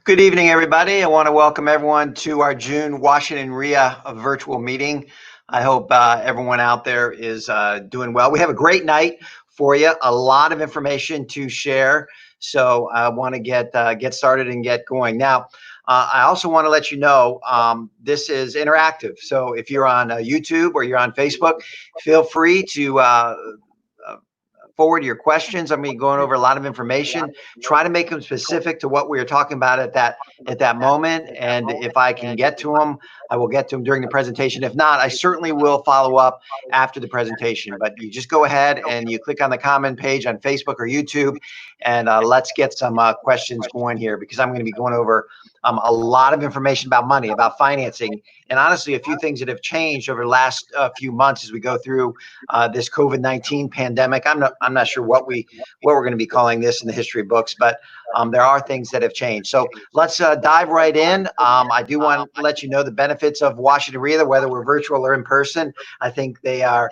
Good evening, everybody. I want to welcome everyone to our June Washington WREIA virtual meeting. I hope everyone out there is doing well. We have a great night for you, a lot of information to share. So I want to get started and get going. Now, I also want to let you know this is interactive. So if you're on YouTube or you're on Facebook, feel free to forward your questions. I'm going to be going over a lot of information. Try to make them specific to what we are talking about at that moment. And if I can get to them, I will get to them during the presentation. If not, I certainly will follow up after the presentation. But you just go ahead and you click on the comment page on Facebook or YouTube, and let's get some questions going here, because I'm going to be going over a lot of information about money, about financing, and honestly, a few things that have changed over the last few months as we go through this COVID-19 pandemic. I'm not sure what we're going to be calling this in the history books, but there are things that have changed. So let's dive right in. I do want to let you know the benefits of Washington WREIA, whether we're virtual or in person. I think they are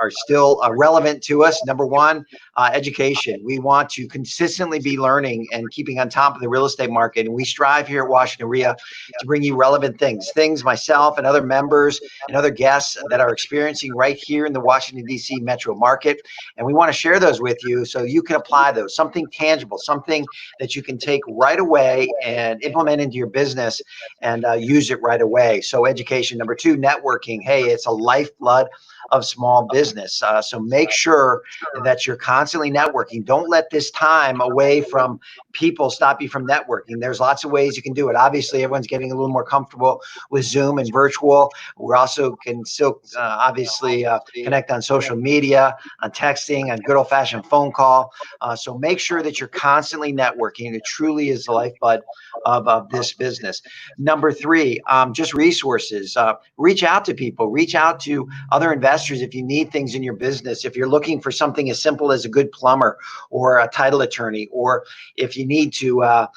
still relevant to us. Number one, education. We want to consistently be learning and keeping on top of the real estate market. And we strive here at Washington WREIA to bring you relevant things myself and other members and other guests that are experiencing right here in the Washington, D.C. metro market. And we want to share those with you so you can apply those, something tangible, something that you can take right away and implement into your business and use it right away. So education. Number two, networking. Hey, it's a lifeblood of small business. So make sure that you're constantly networking. Don't let this time away from people stop you from networking. There's lots of ways you can do it. Obviously, everyone's getting a little more comfortable with Zoom and virtual. We also can still obviously connect on social media, on texting, on good old-fashioned phone call. So make sure that you're constantly networking. It truly is the lifeblood of this business. Number three, just resources. Reach out to people. Reach out to other investors if you need things in your business. If you're looking for something as simple as a good plumber or a title attorney, or if you need to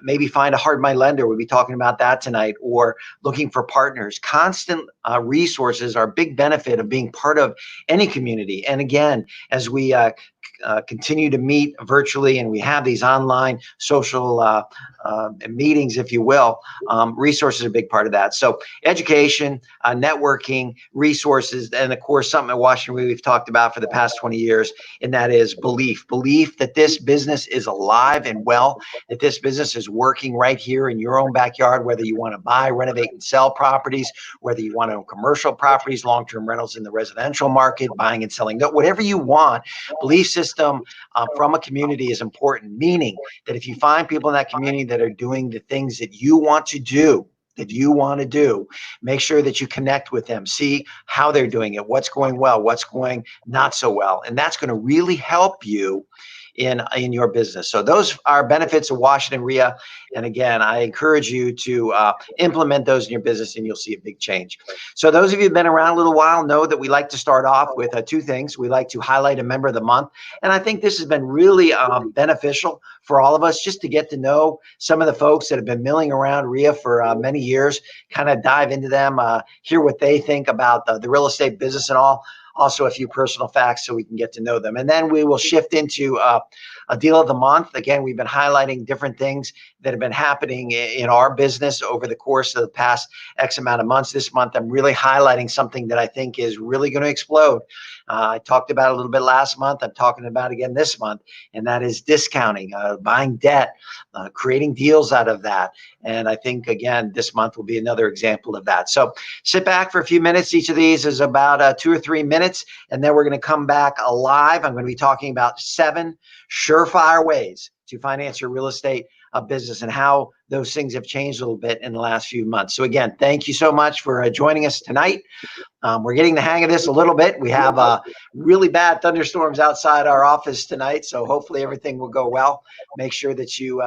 maybe find a hard money lender, we'll be talking about that tonight, or looking for partners. Constant resources are a big benefit of being part of any community. And again, as we continue to meet virtually and we have these online social meetings, if you will, resources are a big part of that. So education, networking, resources, and of course something at Washington we've talked about for the past 20 years, and that is belief that this business is alive and well, that this business is working right here in your own backyard, whether you want to buy, renovate, and sell properties, whether you want to own commercial properties, long-term rentals in the residential market, buying and selling, whatever you want. Belief system from a community is important, meaning that if you find people in that community that are doing the things that you want to do, make sure that you connect with them, see how they're doing it, what's going well, what's going not so well. And that's going to really help you in your business. So those are benefits of Washington WREIA. And again, I encourage you to implement those in your business, and you'll see a big change. So those of you who've been around a little while know that we like to start off with two things. We like to highlight a member of the month. And I think this has been really beneficial for all of us, just to get to know some of the folks that have been milling around WREIA for many years, kind of dive into them, hear what they think about the real estate business and all. Also a few personal facts so we can get to know them. And then we will shift into a deal of the month. Again, we've been highlighting different things that have been happening in our business over the course of the past X amount of months. This month, I'm really highlighting something that I think is really going to explode. I talked about it a little bit last month. I'm talking about it again this month, and that is discounting, buying debt, creating deals out of that. And I think, again, this month will be another example of that. So sit back for a few minutes. Each of these is about 2 or 3 minutes, and then we're going to come back live. I'm going to be talking about 7 surefire ways to finance your real estate business and how those things have changed a little bit in the last few months. So again, thank you so much for joining us tonight. We're getting the hang of this a little bit. We have really bad thunderstorms outside our office tonight, so hopefully everything will go well. Make sure that you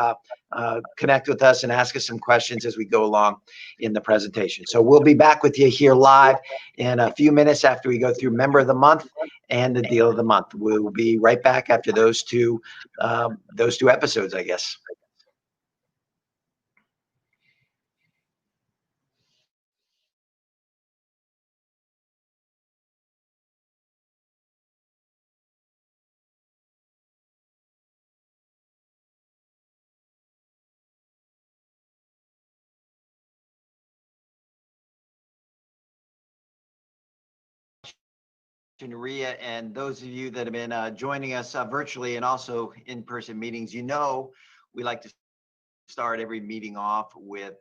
connect with us and ask us some questions as we go along in the presentation. So we'll be back with you here live in a few minutes after we go through Member of the Month and the Deal of the Month. We'll be right back after those two episodes, I guess. WREIA, and those of you that have been joining us virtually and also in-person meetings, we like to start every meeting off with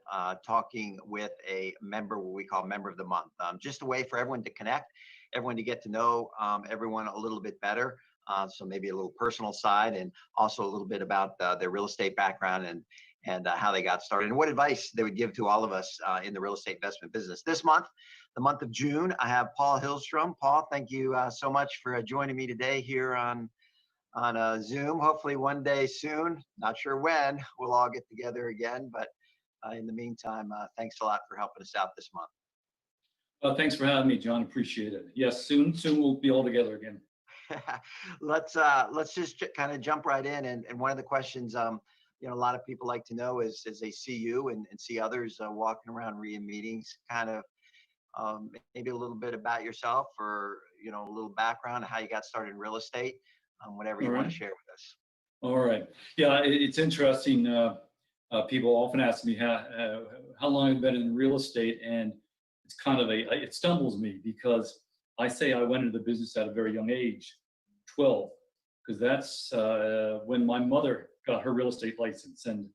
talking with a member, what we call member of the month. Just a way for everyone to connect, everyone to get to know everyone a little bit better. So maybe a little personal side, and also a little bit about their real estate background and how they got started, and what advice they would give to all of us in the real estate investment business. This month, the month of June, I have Paul Hillstrom. Paul, thank you so much for joining me today here on Zoom. Hopefully one day soon, not sure when, we'll all get together again. But in the meantime, thanks a lot for helping us out this month. Well, thanks for having me, John. Appreciate it. Yes, soon we'll be all together again. Let's just kind of jump right in. And one of the questions, a lot of people like to know is, as they see you and see others walking around REIA meetings, kind of maybe a little bit about yourself, or a little background, how you got started in real estate, whatever you want to share with us. All right. Yeah, it's interesting. People often ask me how long I've been in real estate, and it's kind of it stumbles me because I say I went into the business at a very young age, 12, because that's when my mother got her real estate license, and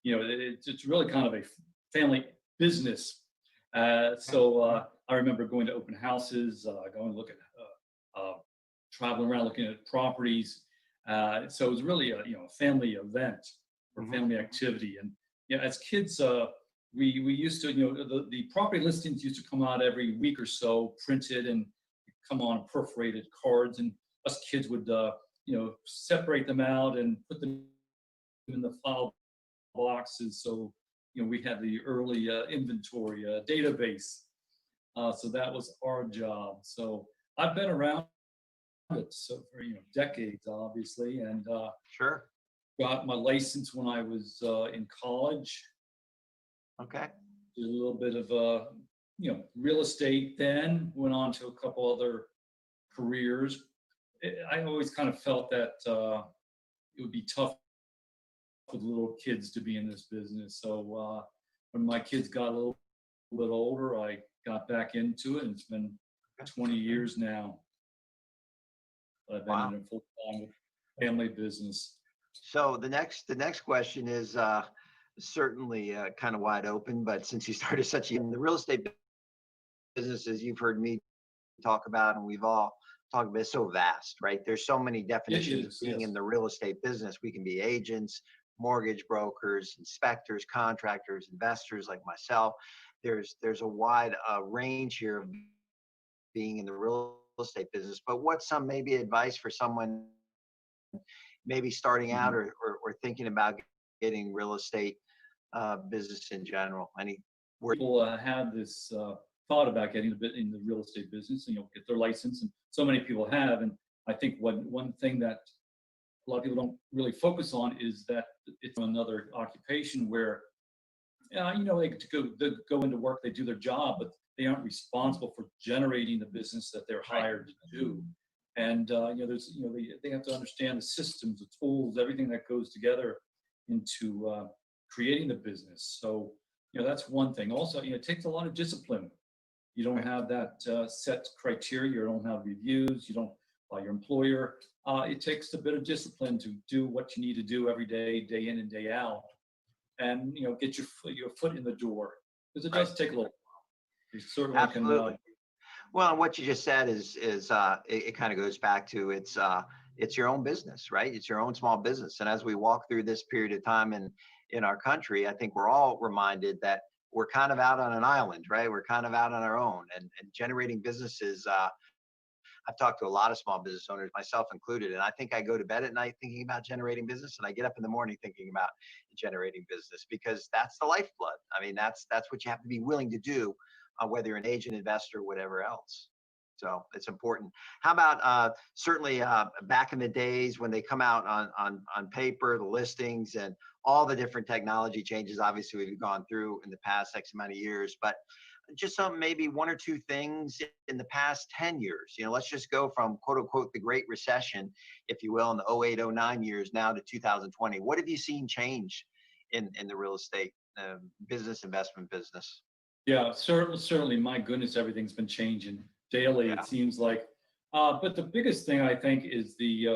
it's really kind of a family business. So I remember going to open houses, going to look at, traveling around looking at properties. So it was really a family event or family activity. And as kids, we used to the property listings used to come out every week or so, printed and come on perforated cards, and us kids would separate them out and put them in the file boxes. So we had the early inventory database. So that was our job. So I've been around it for decades, obviously, and Sure. got my license when I was in college. Okay. Did a little bit of real estate, then went on to a couple other careers. I always kind of felt that it would be tough with little kids to be in this business. So when my kids got a little bit older, I got back into it, and it's been 20 years now. I've been in it full time with family business. So the next question is certainly kind of wide open, but since you started the real estate business, as you've heard me talk about, and we've all talked about, is so vast, right? There's so many definitions of being in the real estate business. We can be agents, mortgage brokers, inspectors, contractors, investors like myself. There's a wide range here of being in the real estate business. But what's some maybe advice for someone maybe starting out or thinking about getting real estate business in general? People have this thought about getting a bit in the real estate business and get their license, and so many people have. And I think one thing that a lot of people don't really focus on is that it's another occupation where they go into work, they do their job, but they aren't responsible for generating the business that they're hired to do. And they have to understand the systems, the tools, everything that goes together into creating the business. So that's one thing. Also, it takes a lot of discipline. You don't have that set criteria. You don't have reviews. You don't by your employer. It takes a bit of discipline to do what you need to do every day, day in and day out, and get your foot in the door, because it does take a little while. You certainly Absolutely. can. Well, and what you just said is it kind of goes back to it's your own business, right? It's your own small business. And as we walk through this period of time in our country, I think we're all reminded that we're kind of out on an island, right? We're kind of out on our own, and generating businesses. I've talked to a lot of small business owners, myself included, and I think I go to bed at night thinking about generating business, and I get up in the morning thinking about generating business, because that's the lifeblood. I mean, that's what you have to be willing to do, whether you're an agent, investor, whatever else. So it's important. How about certainly back in the days when they come out on paper, the listings and all the different technology changes, obviously we've gone through in the past X amount of years, but just maybe one or two things in the past 10 years. Let's just go from quote unquote the Great Recession, if you will, in the 08, 09 years now to 2020. What have you seen change in the real estate business, investment business? Yeah, certainly. My goodness, everything's been changing daily. Yeah. It seems like But the biggest thing I think is the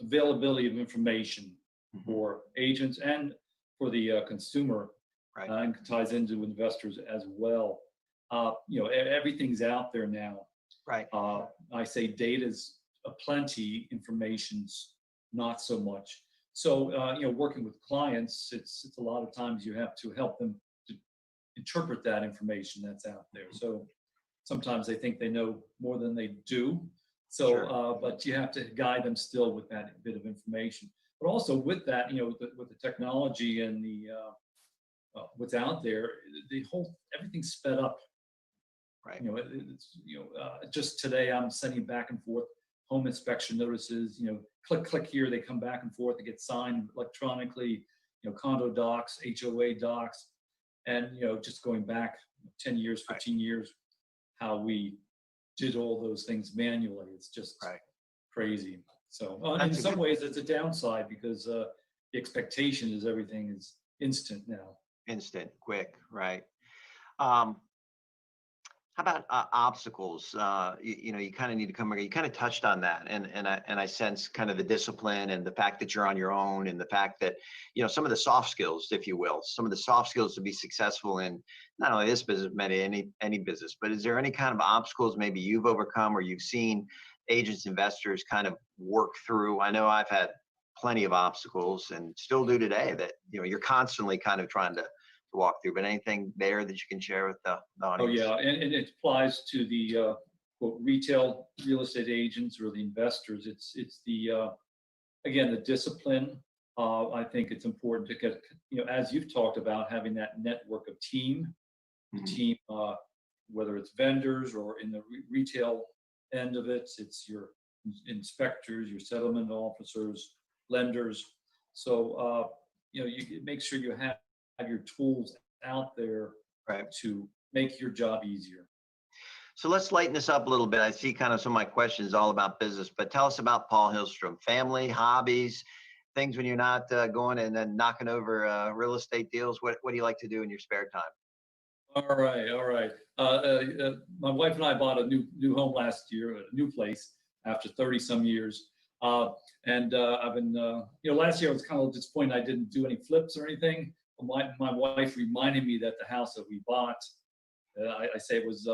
availability of information Mhm. for agents and for the consumer, Right. and ties into investors as well. Everything's out there now. Right. I say data's aplenty, information's not so much. So, working with clients, it's a lot of times you have to help them to interpret that information that's out there. So sometimes they think they know more than they do. So, Sure. but you have to guide them still with that bit of information. But also with that, with the technology and the what's out there, the whole everything's sped up. Right. Just today I'm sending back and forth home inspection notices. Click here, they come back and forth. They get signed electronically. Condo docs, HOA docs, and just going back 10 years, 15 years, how we did all those things manually. It's just Right. crazy. So in That's a some good ways, it's a downside because the expectation is everything is instant now. instant, quick, right? Um, How about obstacles? You kind of need to come. You kind of touched on that, and I sense kind of the discipline and the fact that you're on your own, and the fact that some of the soft skills, if you will, some of the soft skills to be successful in not only this business, but any business. But is there any kind of obstacles maybe you've overcome or you've seen agents, investors kind of work through? I know I've had plenty of obstacles and still do today that you're constantly kind of trying to walk through. But anything there that you can share with the Oh audience? yeah, and it applies to the quote, retail real estate agents or the investors. It's the again the discipline. I think it's important to get as you've talked about having that network of team, the Mhm. team whether it's vendors or in the retail end of it, it's your inspectors, your settlement officers, lenders. So you make sure you have your tools out there Right. to make your job easier. So let's lighten this up a little bit. I see kind of some of my questions all about business, but tell us about Paul Hillstrom, family, hobbies, things when you're not going and then knocking over real estate deals. What do you like to do in your spare time? All right, all right. My wife and I bought a new home last year, a new place after 30 some years. And I've been, last year I was kind of disappointed I didn't do any flips or anything. My wife reminded me that the house that we bought, I say it was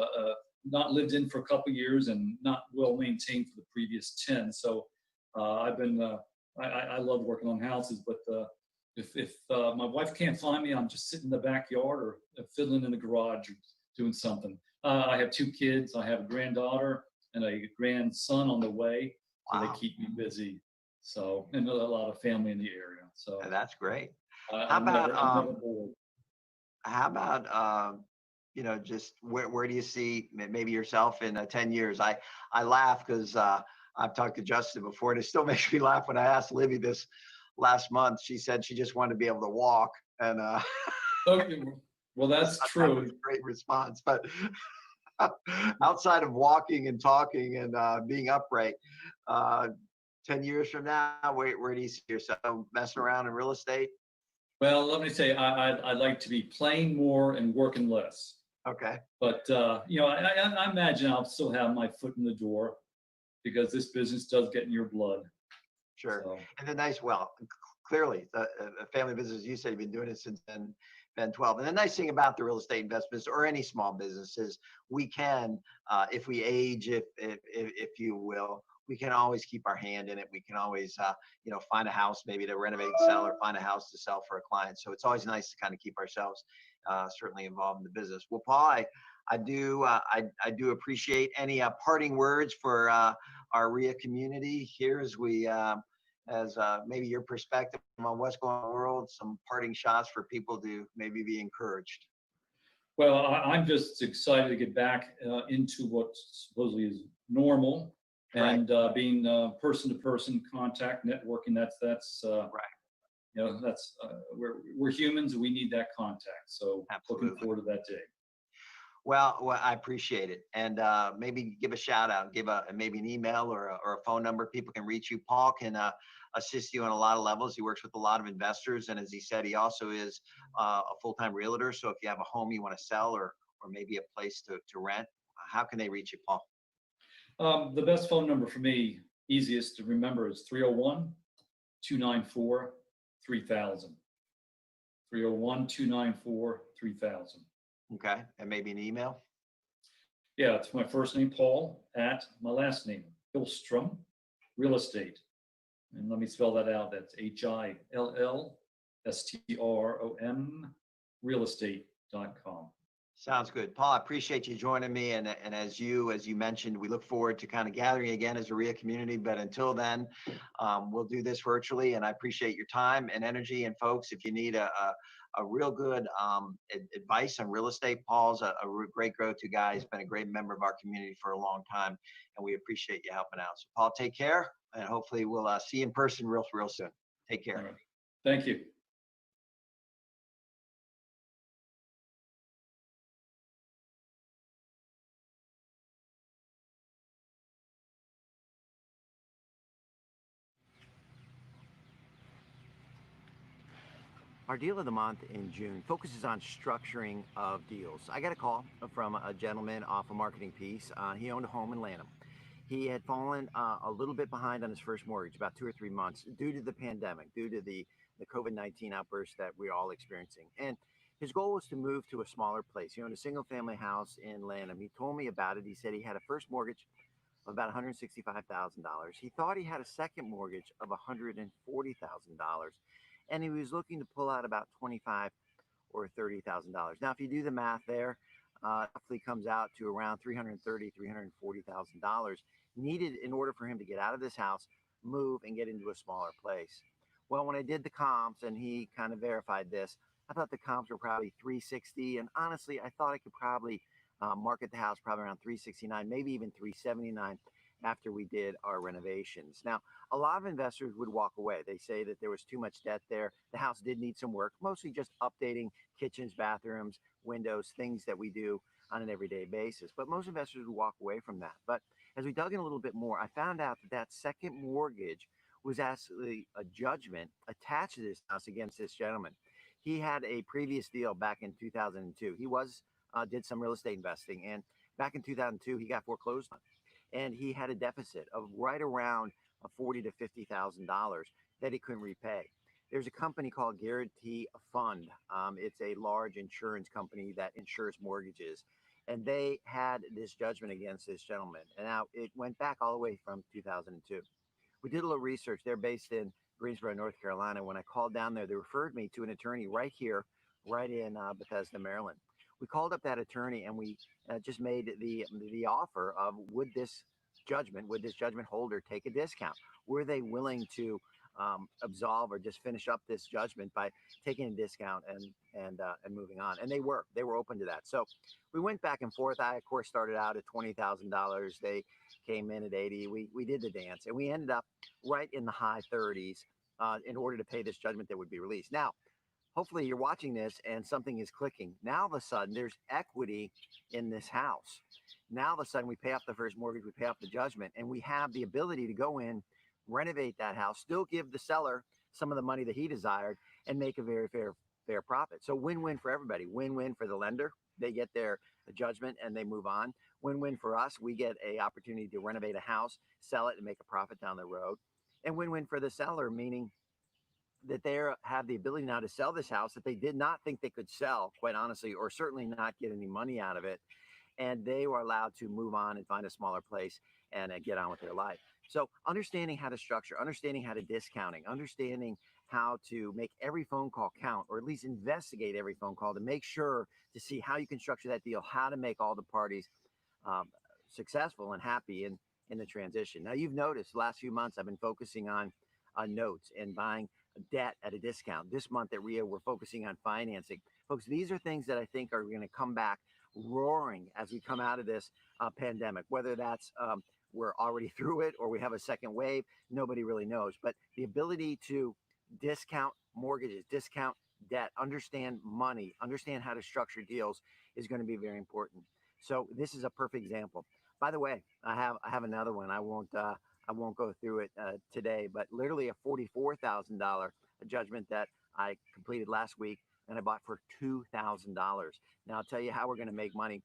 not lived in for a couple of years and not well maintained for the previous 10. So I've been, I love working on houses, but if my wife can't find me, I'm just sitting in the backyard or fiddling in the garage or doing something. I have 2 kids. I have a granddaughter and a grandson on the way, so they Wow, keep me busy. So, and a lot of family in the area. So that's great. How I'm about never bored. how about just where do you see maybe yourself in 10 years? I laugh because I've talked to Justin before, and it still makes me laugh when I asked Libby this last month. She said she just wanted to be able to walk, and Okay, well, I that's thought that was true. a great response. But outside of walking and talking and being upright, uh, 10 years from now, where do you see yourself messing around in real estate? Well, let me say, I'd like to be playing more and working less. Okay, But I imagine I'll still have my foot in the door because this business does get in your blood. sure. So And the nice, well, clearly, a family business, you said you've been doing it since then 12. And the nice thing about the real estate investments or any small businesses, we can, if we age, if you will, we can always keep our hand in it. We can always, find a house maybe to renovate, sell, or find a house to sell for a client. So it's always nice to kind of keep ourselves certainly involved in the business. Well, Paul, I do appreciate any parting words for our REIA community here as maybe your perspective on what's going on in the world, some parting shots for people to maybe be encouraged. well, I'm just excited to get back into what supposedly is normal Right, and being person to person contact networking. right, That's we're humans and we need that contact. So looking absolutely. forward to that day. Well, I appreciate it, and maybe give a shout out, give maybe an email or a phone number people can reach you. Paul can assist you on a lot of levels. He works with a lot of investors, and as he said, he also is a full-time realtor. So if you have a home you want to sell or maybe a place to rent, how can they reach you, Paul? The best phone number for me, easiest to remember, is 301-294-3000. 301-294-3000. Okay. And maybe an email? Yeah, it's my first name, Paul, at my last name, Hillstrom Real Estate. And let me spell that out. That's HILLSTROM realestate.com. Sounds good. Paul, I appreciate you joining me. And as you mentioned, we look forward to kind of gathering again as a WREIA community. But until then, we'll do this virtually. And I appreciate your time and energy. And folks, if you need a real good advice on real estate, Paul's a great go-to guy. He's been a great member of our community for a long time. And we appreciate you helping out. So Paul, take care. And hopefully we'll see you in person real soon. Take care. All right. Thank you. Our deal of the month in June focuses on structuring of deals. I got a call from a gentleman off a marketing piece. He owned a home in Lanham. He had fallen a little bit behind on his first mortgage, about 2 or 3 months, due to the pandemic, due to the COVID-19 outburst that we're all experiencing. And his goal was to move to a smaller place. He owned a single family house in Lanham. He told me about it. He said he had a first mortgage of about $165,000. He thought he had a second mortgage of $140,000. And he was looking to pull out about $25,000 or $30,000. Now, if you do the math there, roughly comes out to around $330,000, $340,000 needed in order for him to get out of this house, move, and get into a smaller place. Well, when I did the comps and he kind of verified this, I thought the comps were probably 360, and honestly, I thought I could probably market the house probably around 369, maybe even 379 after we did our renovations. Now, a lot of investors would walk away. They say that there was too much debt there. The house did need some work, mostly just updating kitchens, bathrooms, windows, things that we do on an everyday basis. But most investors would walk away from that. But as we dug in a little bit more, I found out that that second mortgage was actually a judgment attached to this house against this gentleman. He had a previous deal back in 2002. He did some real estate investing, and back in 2002, he got foreclosed on, and he had a deficit of right around $40,000 to $50,000 that he couldn't repay. There's a company called Guarantee Fund. It's a large insurance company that insures mortgages, and they had this judgment against this gentleman. And now it went back all the way from 2002. We did a little research. They're based in Greensboro, North Carolina. When I called down there, they referred me to an attorney right here, right in Bethesda, Maryland. We called up that attorney and we just made the offer of would this judgment holder take a discount? Were they willing to absolve or just finish up this judgment by taking a discount and moving on? And they were open to that. So we went back and forth. I of course started out at $20,000. They came in at 80. We did the dance and we ended up right in the high 30s in order to pay this judgment that would be released. Now, hopefully you're watching this and something is clicking. Now, all of a sudden, there's equity in this house. Now, all of a sudden, we pay off the first mortgage, we pay off the judgment, and we have the ability to go in, renovate that house, still give the seller some of the money that he desired, and make a very fair profit. So win-win for everybody. Win-win for the lender. They get their judgment and they move on. Win-win for us. We get a opportunity to renovate a house, sell it, and make a profit down the road. And win-win for the seller, meaning that they have the ability now to sell this house that they did not think they could sell, quite honestly, or certainly not get any money out of it. And they were allowed to move on and find a smaller place and get on with their life. So understanding how to structure, understanding how to discounting, understanding how to make every phone call count, or at least investigate every phone call to make sure to see how you can structure that deal, how to make all the parties successful and happy in the transition. Now, you've noticed the last few months I've been focusing on notes and buying debt at a discount. This month at WREIA, we're focusing on financing. Folks, these are things that I think are going to come back roaring as we come out of this pandemic, whether that's we're already through it or we have a second wave, nobody really knows. But the ability to discount mortgages, discount debt, understand money, understand how to structure deals is going to be very important. So this is a perfect example. By the way, I have another one. I won't go through it today, but literally a $44,000 judgment that I completed last week, and I bought for $2,000. Now I'll tell you how we're going to make money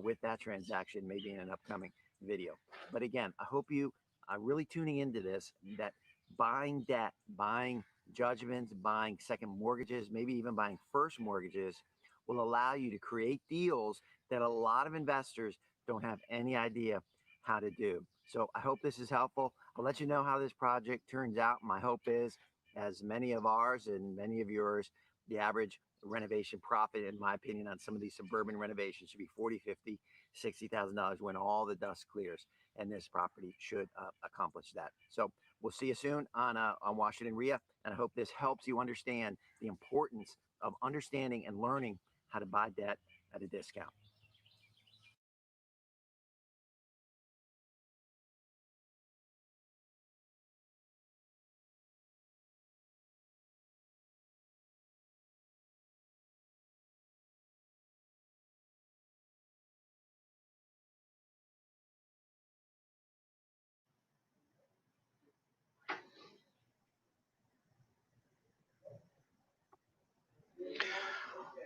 with that transaction, maybe in an upcoming video. But again, I hope you are really tuning into this, that buying debt, buying judgments, buying second mortgages, maybe even buying first mortgages will allow you to create deals that a lot of investors don't have any idea how to do. So I hope this is helpful. I'll let you know how this project turns out. My hope is, as many of ours and many of yours, the average renovation profit, in my opinion, on some of these suburban renovations should be 40, 50, $60,000 when all the dust clears. And this property should accomplish that. So we'll see you soon on Washington WREIA. And I hope this helps you understand the importance of understanding and learning how to buy debt at a discount.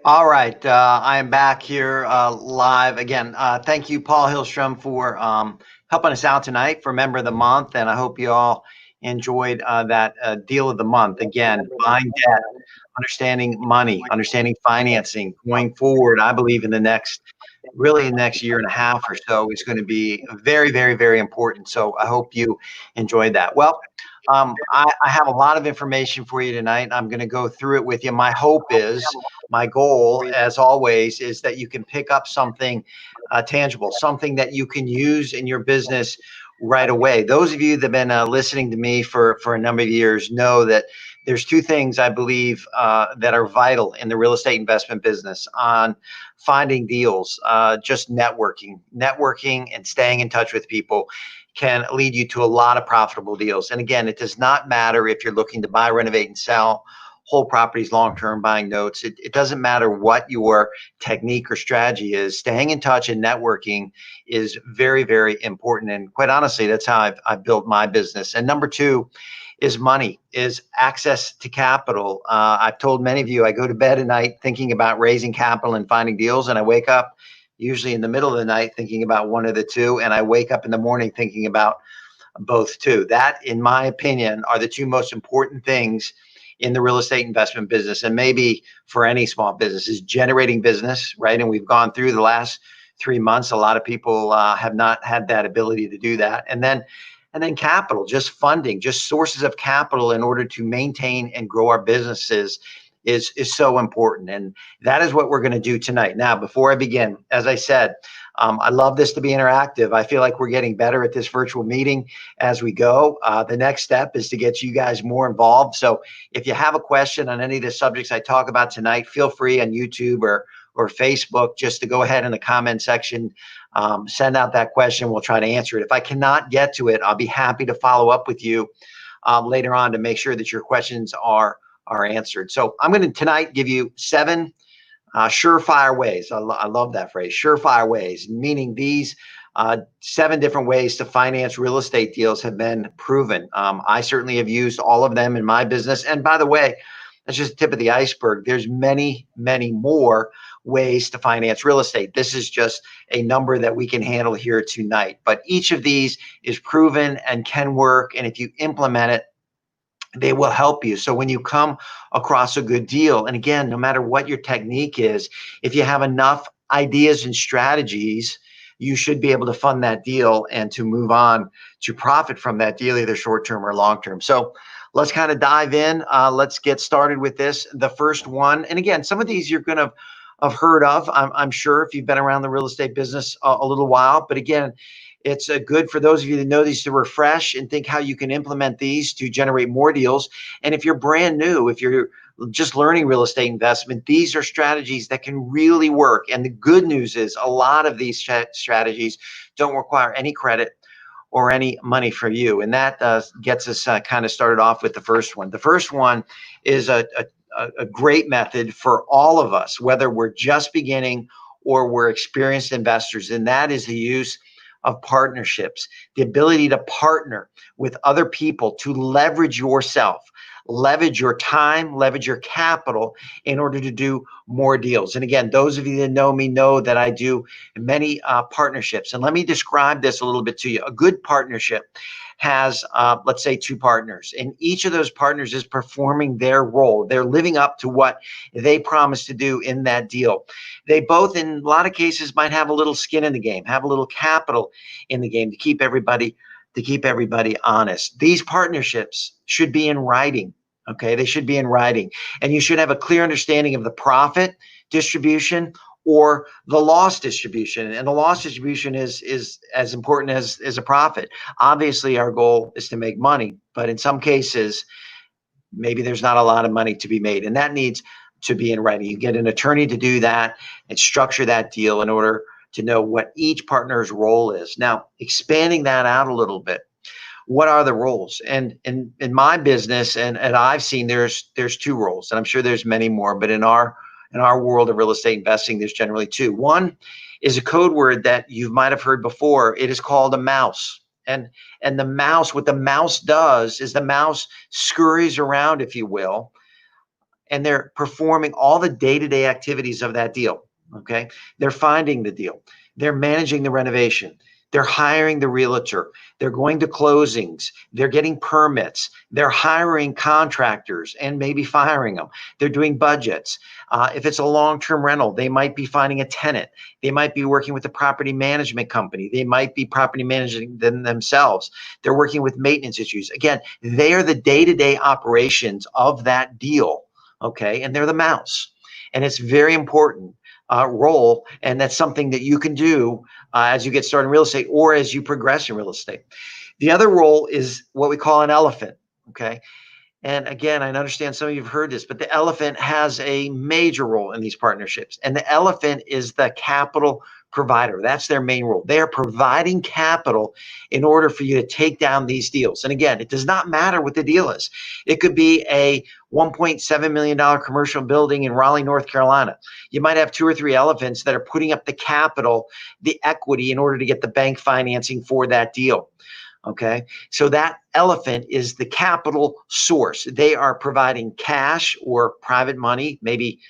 All right, I am back here live again. Thank you, Paul Hillstrom, for helping us out tonight for Member of the Month, and I hope you all enjoyed that deal of the month. Again, buying debt, understanding money, understanding financing going forward. I believe in the next year and a half or so is going to be very, very, very important. So I hope you enjoyed that. Well, I have a lot of information for you tonight. I'm going to go through it with you. My goal, as always, is that you can pick up something tangible, something that you can use in your business right away. Those of you that have been listening to me for a number of years know that there's two things I believe that are vital in the real estate investment business on finding deals. Just networking and staying in touch with people can lead you to a lot of profitable deals. And again, it does not matter if you're looking to buy, renovate, and sell whole properties, long-term, buying notes. It doesn't matter what your technique or strategy is. Staying in touch and networking is very, very important. And quite honestly, that's how I've built my business. And number two is money, is access to capital. I've told many of you, I go to bed at night thinking about raising capital and finding deals, and I wake up usually in the middle of the night thinking about one of the two, and I wake up in the morning thinking about both too. That, in my opinion, are the two most important things in the real estate investment business, and maybe for any small business, is generating business, right? And we've gone through the last 3 months. A lot of people have not had that ability to do that. And then capital, just funding, just sources of capital in order to maintain and grow our businesses is so important. And that is what we're going to do tonight. Now, before I begin, as I said, I love this to be interactive. I feel like we're getting better at this virtual meeting as we go. The next step is to get you guys more involved. So if you have a question on any of the subjects I talk about tonight, feel free on YouTube or Facebook just to go ahead in the comment section, send out that question. We'll try to answer it. If I cannot get to it, I'll be happy to follow up with you later on to make sure that your questions are answered. So I'm going to tonight give you 7 surefire ways. I love that phrase, surefire ways, meaning these 7 different ways to finance real estate deals have been proven. I certainly have used all of them in my business. And by the way, that's just the tip of the iceberg. There's many, many more ways to finance real estate. This is just a number that we can handle here tonight. But each of these is proven and can work. And if you implement it, they will help you. So when you come across a good deal, and again, no matter what your technique is, if you have enough ideas and strategies, you should be able to fund that deal and to move on to profit from that deal, either short-term or long-term. So let's kind of dive in. Let's get started with this. The first one, and again, some of these you're going to have heard of, I'm sure, if you've been around the real estate business a little while. But again, it's good for those of you that know these to refresh and think how you can implement these to generate more deals. And if you're brand new, if you're just learning real estate investment, these are strategies that can really work. And the good news is a lot of these strategies don't require any credit or any money for you. And that gets us kind of started off with the first one. The first one is a great method for all of us, whether we're just beginning or we're experienced investors, and that is the use of partnerships, the ability to partner with other people to leverage yourself. leverage your time, leverage your capital in order to do more deals. And again, those of you that know me know that I do many partnerships. And let me describe this a little bit to you. A good partnership has, let's say, two partners, and each of those partners is performing their role. They're living up to what they promised to do in that deal. They both, in a lot of cases, might have a little skin in the game, have a little capital in the game to keep everybody honest. These partnerships should be in writing. Okay, they should be in writing, and you should have a clear understanding of the profit distribution or the loss distribution. And the loss distribution is as important as a profit. Obviously, our goal is to make money, but in some cases, maybe there's not a lot of money to be made, and that needs to be in writing. You get an attorney to do that and structure that deal in order to know what each partner's role is. Now, expanding that out a little bit, what are the roles? And in my business, and I've seen there's two roles, and I'm sure there's many more, but in our world of real estate investing, there's generally two. One is a code word that you might have heard before. It is called a mouse. And the mouse, what the mouse does is the mouse scurries around, if you will, and they're performing all the day-to-day activities of that deal. Okay, they're finding the deal, they're managing the renovation, they're hiring the realtor, they're going to closings, they're getting permits, they're hiring contractors and maybe firing them, they're doing budgets. If it's a long-term rental, they might be finding a tenant, they might be working with the property management company, they might be property managing them themselves, they're working with maintenance issues. Again, they are the day-to-day operations of that deal. Okay, and they're the mouse, and it's very important role, and that's something that you can do as you get started in real estate or as you progress in real estate. The other role is what we call an elephant. Okay, and again, I understand some of you have heard this, but the elephant has a major role in these partnerships, and the elephant is the capital provider. That's their main role. They are providing capital in order for you to take down these deals. And again, it does not matter what the deal is. It could be a $1.7 million commercial building in Raleigh, North Carolina. You might have two or three elephants that are putting up the capital, the equity, in order to get the bank financing for that deal. Okay, so that elephant is the capital source. They are providing cash or private money, maybe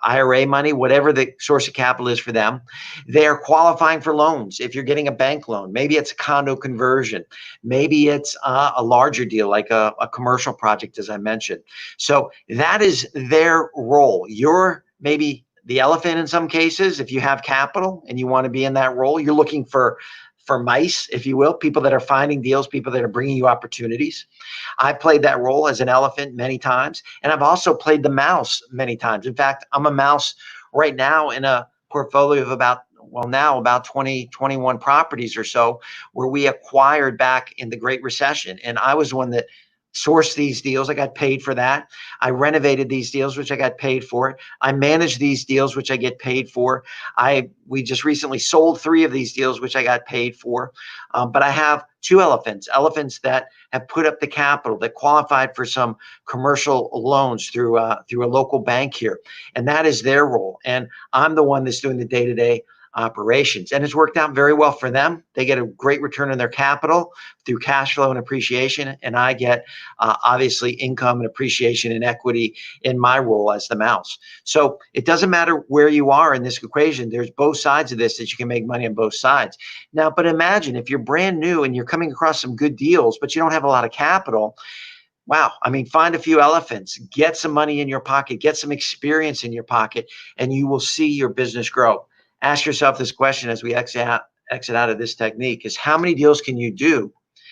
IRA money, whatever the source of capital is for them. They are qualifying for loans. If you're getting a bank loan, maybe it's a condo conversion, maybe it's a larger deal like a commercial project, as I mentioned. So that is their role. You're maybe the elephant in some cases. If you have capital and you want to be in that role, you're looking for mice, if you will, people that are finding deals, people that are bringing you opportunities. I've played that role as an elephant many times, and I've also played the mouse many times. In fact, I'm a mouse right now in a portfolio of about 20, 21 properties or so, where we acquired back in the Great Recession. And I was the one that sourced these deals. I got paid for that. I renovated these deals, which I got paid for. I managed these deals, which I get paid for. We just recently sold 3 of these deals, which I got paid for. But I have 2 elephants that have put up the capital, that qualified for some commercial loans through a local bank here. And that is their role. And I'm the one that's doing the day-to-day operations, and it's worked out very well for them. They get a great return on their capital through cash flow and appreciation, and I get obviously income and appreciation and equity in my role as the mouse. So it doesn't matter where you are in this equation. There's both sides of this that you can make money on both sides. Now, but imagine if you're brand new and you're coming across some good deals, but you don't have a lot of capital. Wow. I mean, find a few elephants, get some money in your pocket, get some experience in your pocket, and you will see your business grow. Ask yourself this question as we exit out of this technique: is how many deals can you do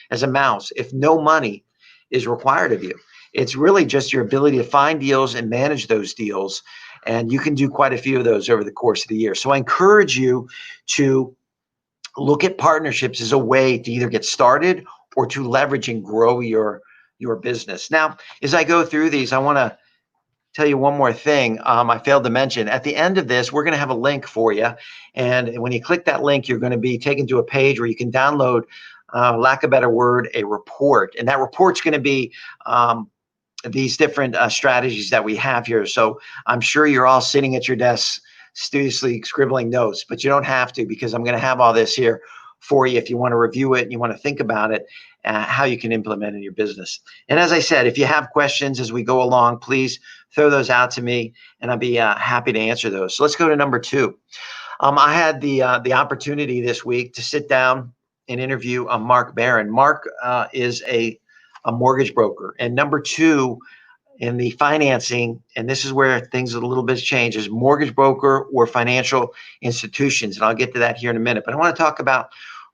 as a mouse if no money is required of you? It's really just your ability to find deals and manage those deals. And you can do quite a few of those over the course of the year. So I encourage you to look at partnerships as a way to either get started or to leverage and grow your business. Now, as I go through these, I want to tell you one more thing I failed to mention. At the end of this, we're going to have a link for you. And when you click that link, you're going to be taken to a page where you can download, lack of a better word, a report. And that report's going to be these different strategies that we have here. So I'm sure you're all sitting at your desks studiously scribbling notes, but you don't have to, because I'm going to have all this here for you if you want to review it and you want to think about it, how you can implement in your business. And as I said, if you have questions as we go along, please throw those out to me and I'll be happy to answer those. So let's go to number 2. I had the opportunity this week to sit down and interview Mark Barron. Mark is a mortgage broker, and number 2 in the financing, and this is where things a little bit change, is mortgage broker or financial institutions. And I'll get to that here in a minute. But I want to talk about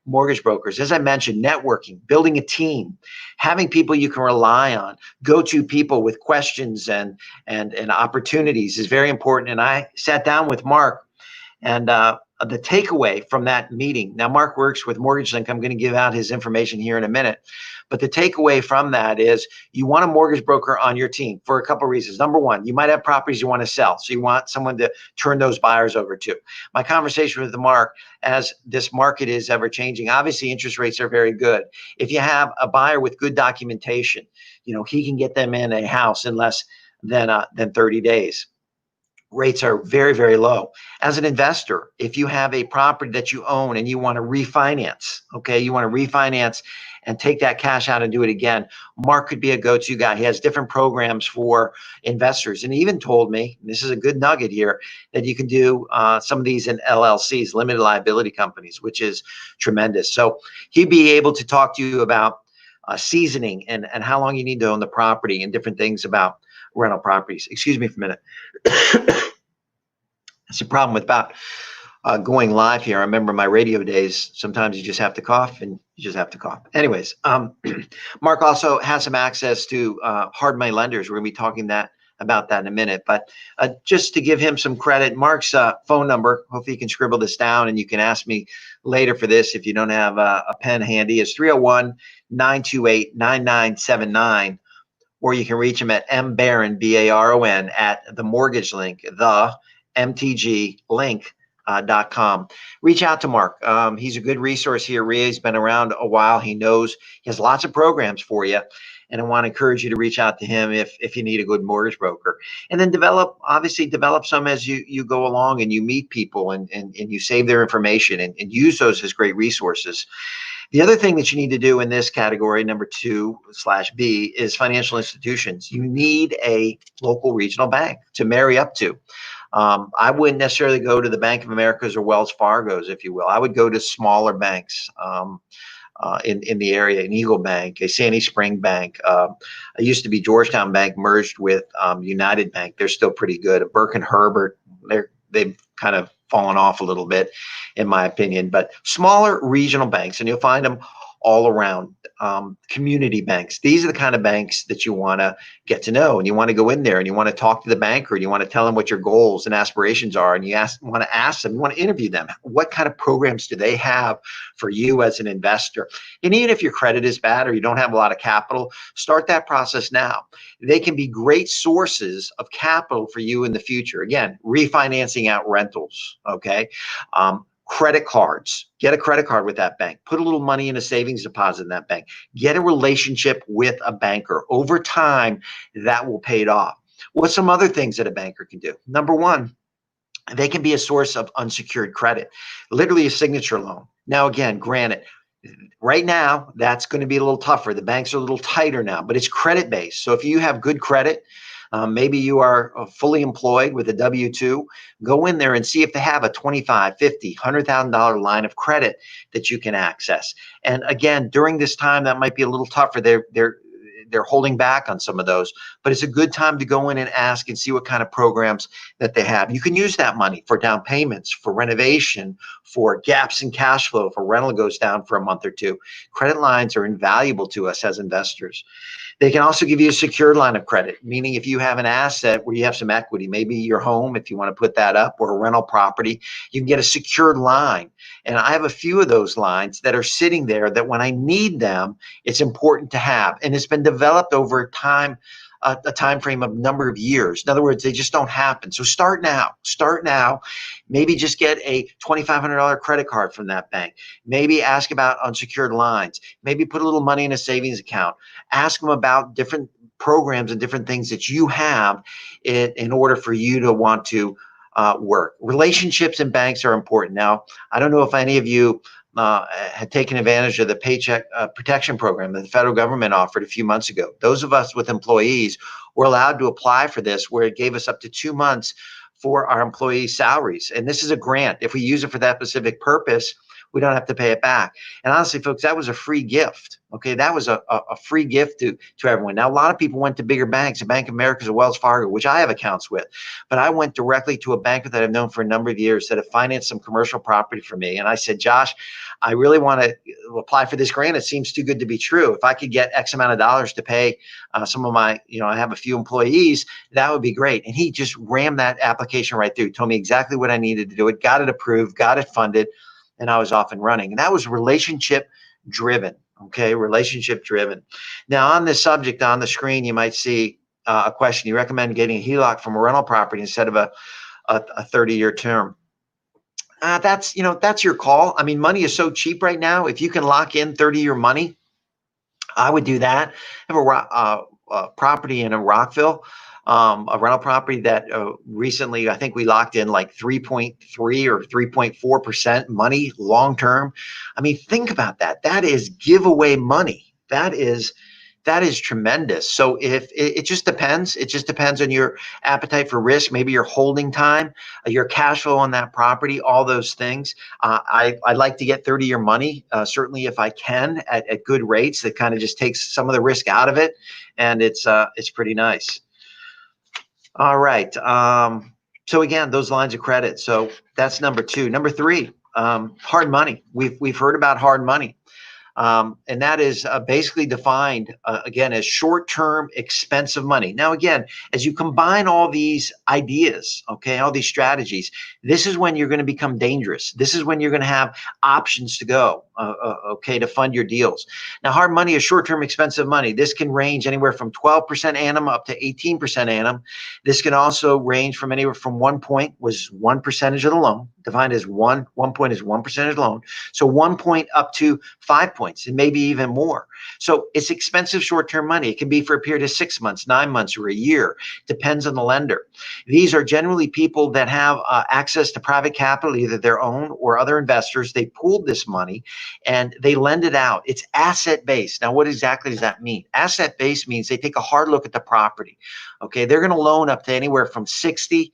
mortgage brokers. As I mentioned, networking, building a team, having people you can rely on, go-to people with questions and opportunities is very important. And I sat down with Mark, and the takeaway from that meeting, now Mark works with Mortgage Link. I'm going to give out his information here in a minute. But the takeaway from that is you want a mortgage broker on your team for a couple of reasons. Number one, you might have properties you want to sell. So you want someone to turn those buyers over to. My conversation with Mark, as this market is ever changing, obviously interest rates are very good. If you have a buyer with good documentation, he can get them in a house in less than 30 days. Rates are very, very low. As an investor, if you have a property that you own and you want to refinance, and take that cash out and do it again, Mark could be a go-to guy. He has different programs for investors. And he even told me, this is a good nugget here, that you can do some of these in LLCs, limited liability companies, which is tremendous. So he'd be able to talk to you about seasoning and how long you need to own the property and different things about rental properties. Excuse me for a minute. That's a problem with about going live here. I remember my radio days. Sometimes you just have to cough and you just have to cough. Anyways, Mark also has some access to hard money lenders. We're going to be talking about that in a minute. But just to give him some credit, Mark's phone number, hopefully you can scribble this down and you can ask me later for this if you don't have a pen handy, is 301-928-9979. Or you can reach him at mbaron, B-A-R-O-N, at the Mortgage Link, the mtglink.com. Reach out to Mark. He's a good resource here. REIA has been around a while. He knows he has lots of programs for you. And I want to encourage you to reach out to him if you need a good mortgage broker. And then develop some as you go along and you meet people and you save their information and use those as great resources. The other thing that you need to do in this category, number 2/B, is financial institutions. You need a local regional bank to marry up to. I wouldn't necessarily go to the Bank of America's or Wells Fargo's, if you will. I would go to smaller banks in the area, an Eagle Bank, a Sandy Spring Bank. It used to be Georgetown Bank merged with United Bank. They're still pretty good. A Burke and Herbert, they've kind of fallen off a little bit, in my opinion. But smaller regional banks, and you'll find them all around. Community banks. These are the kind of banks that you want to get to know, and you want to go in there and you want to talk to the banker and you want to tell them what your goals and aspirations are, and you want to ask them, you want to interview them. What kind of programs do they have for you as an investor? And even if your credit is bad or you don't have a lot of capital, start that process now. They can be great sources of capital for you in the future. Again, refinancing out rentals, okay? Credit cards, get a credit card with that bank, put a little money in a savings deposit in that bank, get a relationship with a banker. Over time, that will pay it off. What's some other things that a banker can do? Number one, they can be a source of unsecured credit, literally a signature loan. Now, again, granted, right now, that's going to be a little tougher. The banks are a little tighter now, but it's credit based. So if you have good credit, maybe you are fully employed with a W-2, go in there and see if they have a $25,000, $50,000, $100,000 line of credit that you can access. And again, during this time, that might be a little tougher. They're holding back on some of those, but it's a good time to go in and ask and see what kind of programs that they have. You can use that money for down payments, for renovation, for gaps in cash flow, if a rental goes down for a month or two. Credit lines are invaluable to us as investors. They can also give you a secured line of credit, meaning if you have an asset where you have some equity, maybe your home, if you want to put that up, or a rental property, you can get a secured line. And I have a few of those lines that are sitting there that when I need them, it's important to have. And it's been developed over time, a time frame of number of years. In other words, they just don't happen. So start now. Maybe just get a $2,500 credit card from that bank. Maybe ask about unsecured lines. Maybe put a little money in a savings account. Ask them about different programs and different things that you have in order for you to want to work. Relationships and banks are important. Now, I don't know if any of you had taken advantage of the Paycheck Protection Program that the federal government offered a few months ago. Those of us with employees were allowed to apply for this, where it gave us up to 2 months for our employees' salaries. And this is a grant. If we use it for that specific purpose, we don't have to pay it back. And honestly, folks, that was a free gift. Okay, that was a free gift to everyone. Now, a lot of people went to bigger banks, a Bank of America, a Wells Fargo, which I have accounts with. But I went directly to a bank that I've known for a number of years that have financed some commercial property for me. And I said, Josh, I really want to apply for this grant. It seems too good to be true. If I could get X amount of dollars to pay some of my, I have a few employees, that would be great. And he just rammed that application right through, told me exactly what I needed to do it, got it approved, got it funded, and I was off and running. And that was relationship driven. Okay, relationship driven. Now, on this subject on the screen, you might see a question. You recommend getting a HELOC from a rental property instead of a 30-year term. That's your call. I mean, money is so cheap right now. If you can lock in 30-year money, I would do that. I have a property in Rockville, a rental property that recently, I think we locked in like 3.3 or 3.4% money long term. I mean, think about that. That is giveaway money. That is tremendous. So if it just depends, on your appetite for risk, maybe your holding time, your cash flow on that property, all those things. I like to get 30-year money, certainly if I can, at good rates. That kind of just takes some of the risk out of it, and it's pretty nice. All right. So again, those lines of credit. So that's number 2. Number 3, hard money. We've heard about hard money. And that is basically defined, again, as short-term expensive money. Now, again, as you combine all these ideas, okay, all these strategies, this is when you're going to become dangerous. This is when you're going to have options to go, okay, to fund your deals. Now, hard money is short-term expensive money. This can range anywhere from 12% annum up to 18% annum. This can also range from anywhere from 1 point was 1% of the loan, defined as 1 point is 1% of the loan. So 1 point up to 5 points. And maybe even more. So it's expensive short-term money. It can be for a period of 6 months, 9 months, or a year. Depends on the lender. These are generally people that have access to private capital, either their own or other investors. They pooled this money and they lend it out. It's asset-based. Now, what exactly does that mean? Asset-based means they take a hard look at the property. Okay, they're going to loan up to anywhere from 60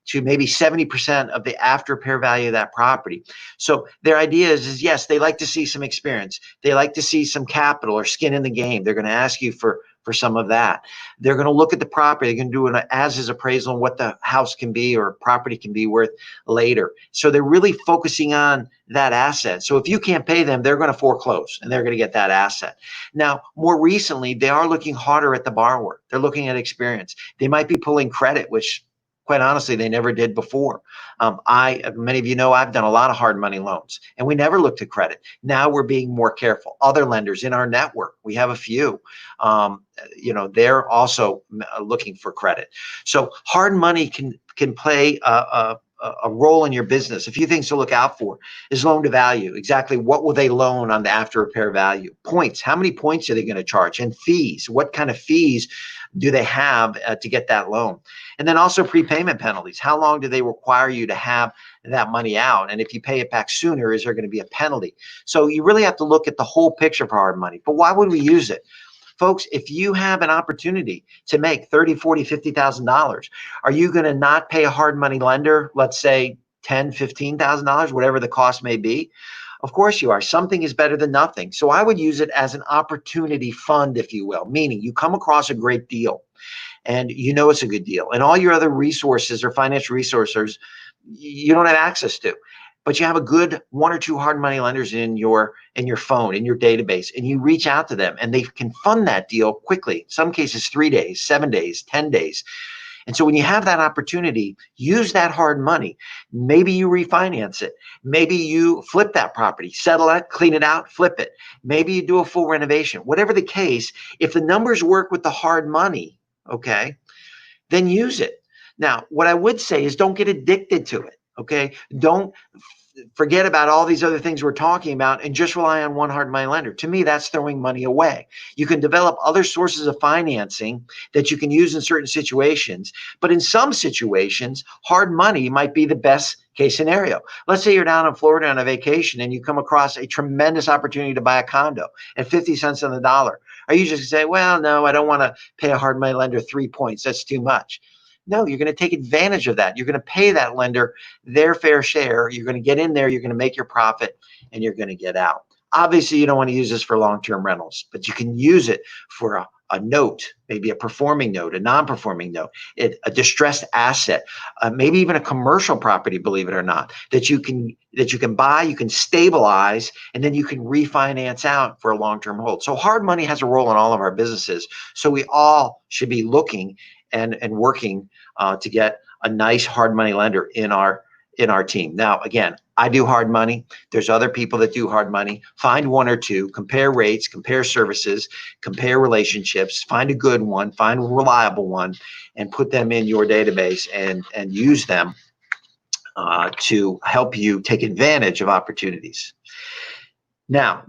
to maybe 70% of the after repair value of that property. So their idea is yes, they like to see some experience. They like to see some capital or skin in the game. They're going to ask you for some of that. They're going to look at the property. They're going to do an as-is appraisal on what the house can be or property can be worth later. So they're really focusing on that asset. So if you can't pay them, they're going to foreclose and they're going to get that asset. Now, more recently, they are looking harder at the borrower. They're looking at experience. They might be pulling credit, which quite honestly, they never did before. Many of you know, I've done a lot of hard money loans and we never looked at credit. Now we're being more careful. Other lenders in our network, we have a few, they're also looking for credit. So hard money can play a role in your business. A few things to look out for is loan to value. Exactly what will they loan on the after repair value? Points. How many points are they going to charge? And fees. What kind of fees do they have to get that loan? And then also prepayment penalties. How long do they require you to have that money out? And if you pay it back sooner, is there going to be a penalty? So you really have to look at the whole picture for hard money. But why would we use it? Folks, if you have an opportunity to make $30,000, $40,000, $50,000, are you going to not pay a hard money lender, let's say $10,000, $15,000, whatever the cost may be? Of course you are. Something is better than nothing. So I would use it as an opportunity fund, if you will, meaning you come across a great deal and you know it's a good deal. And all your other resources or financial resources, you don't have access to. But you have a good 1 or 2 hard money lenders in your phone, in your database, and you reach out to them and they can fund that deal quickly. In some cases, 3 days, 7 days, 10 days. And so when you have that opportunity, use that hard money. Maybe you refinance it. Maybe you flip that property, settle it, clean it out, flip it. Maybe you do a full renovation. Whatever the case, if the numbers work with the hard money, okay, then use it. Now, what I would say is don't get addicted to it. Okay, don't forget about all these other things we're talking about and just rely on one hard money lender. To me, that's throwing money away. You can develop other sources of financing that you can use in certain situations, but in some situations, hard money might be the best case scenario. Let's say you're down in Florida on a vacation and you come across a tremendous opportunity to buy a condo at 50 cents on the dollar. Are you just going to say, well, no, I don't want to pay a hard money lender 3 points. That's too much. No, you're going to take advantage of that. You're going to pay that lender their fair share. You're going to get in there, you're going to make your profit, and you're going to get out. Obviously, you don't want to use this for long-term rentals, but you can use it for a note, maybe a performing note, a non-performing note, a distressed asset, maybe even a commercial property, believe it or not, that you can buy, you can stabilize, and then you can refinance out for a long-term hold. So hard money has a role in all of our businesses. So we all should be looking and working to get a nice hard money lender in our team. Now, again, I do hard money. There's other people that do hard money. Find one or two, compare rates, compare services, compare relationships, find a good one, find a reliable one, and put them in your database and use them to help you take advantage of opportunities. Now,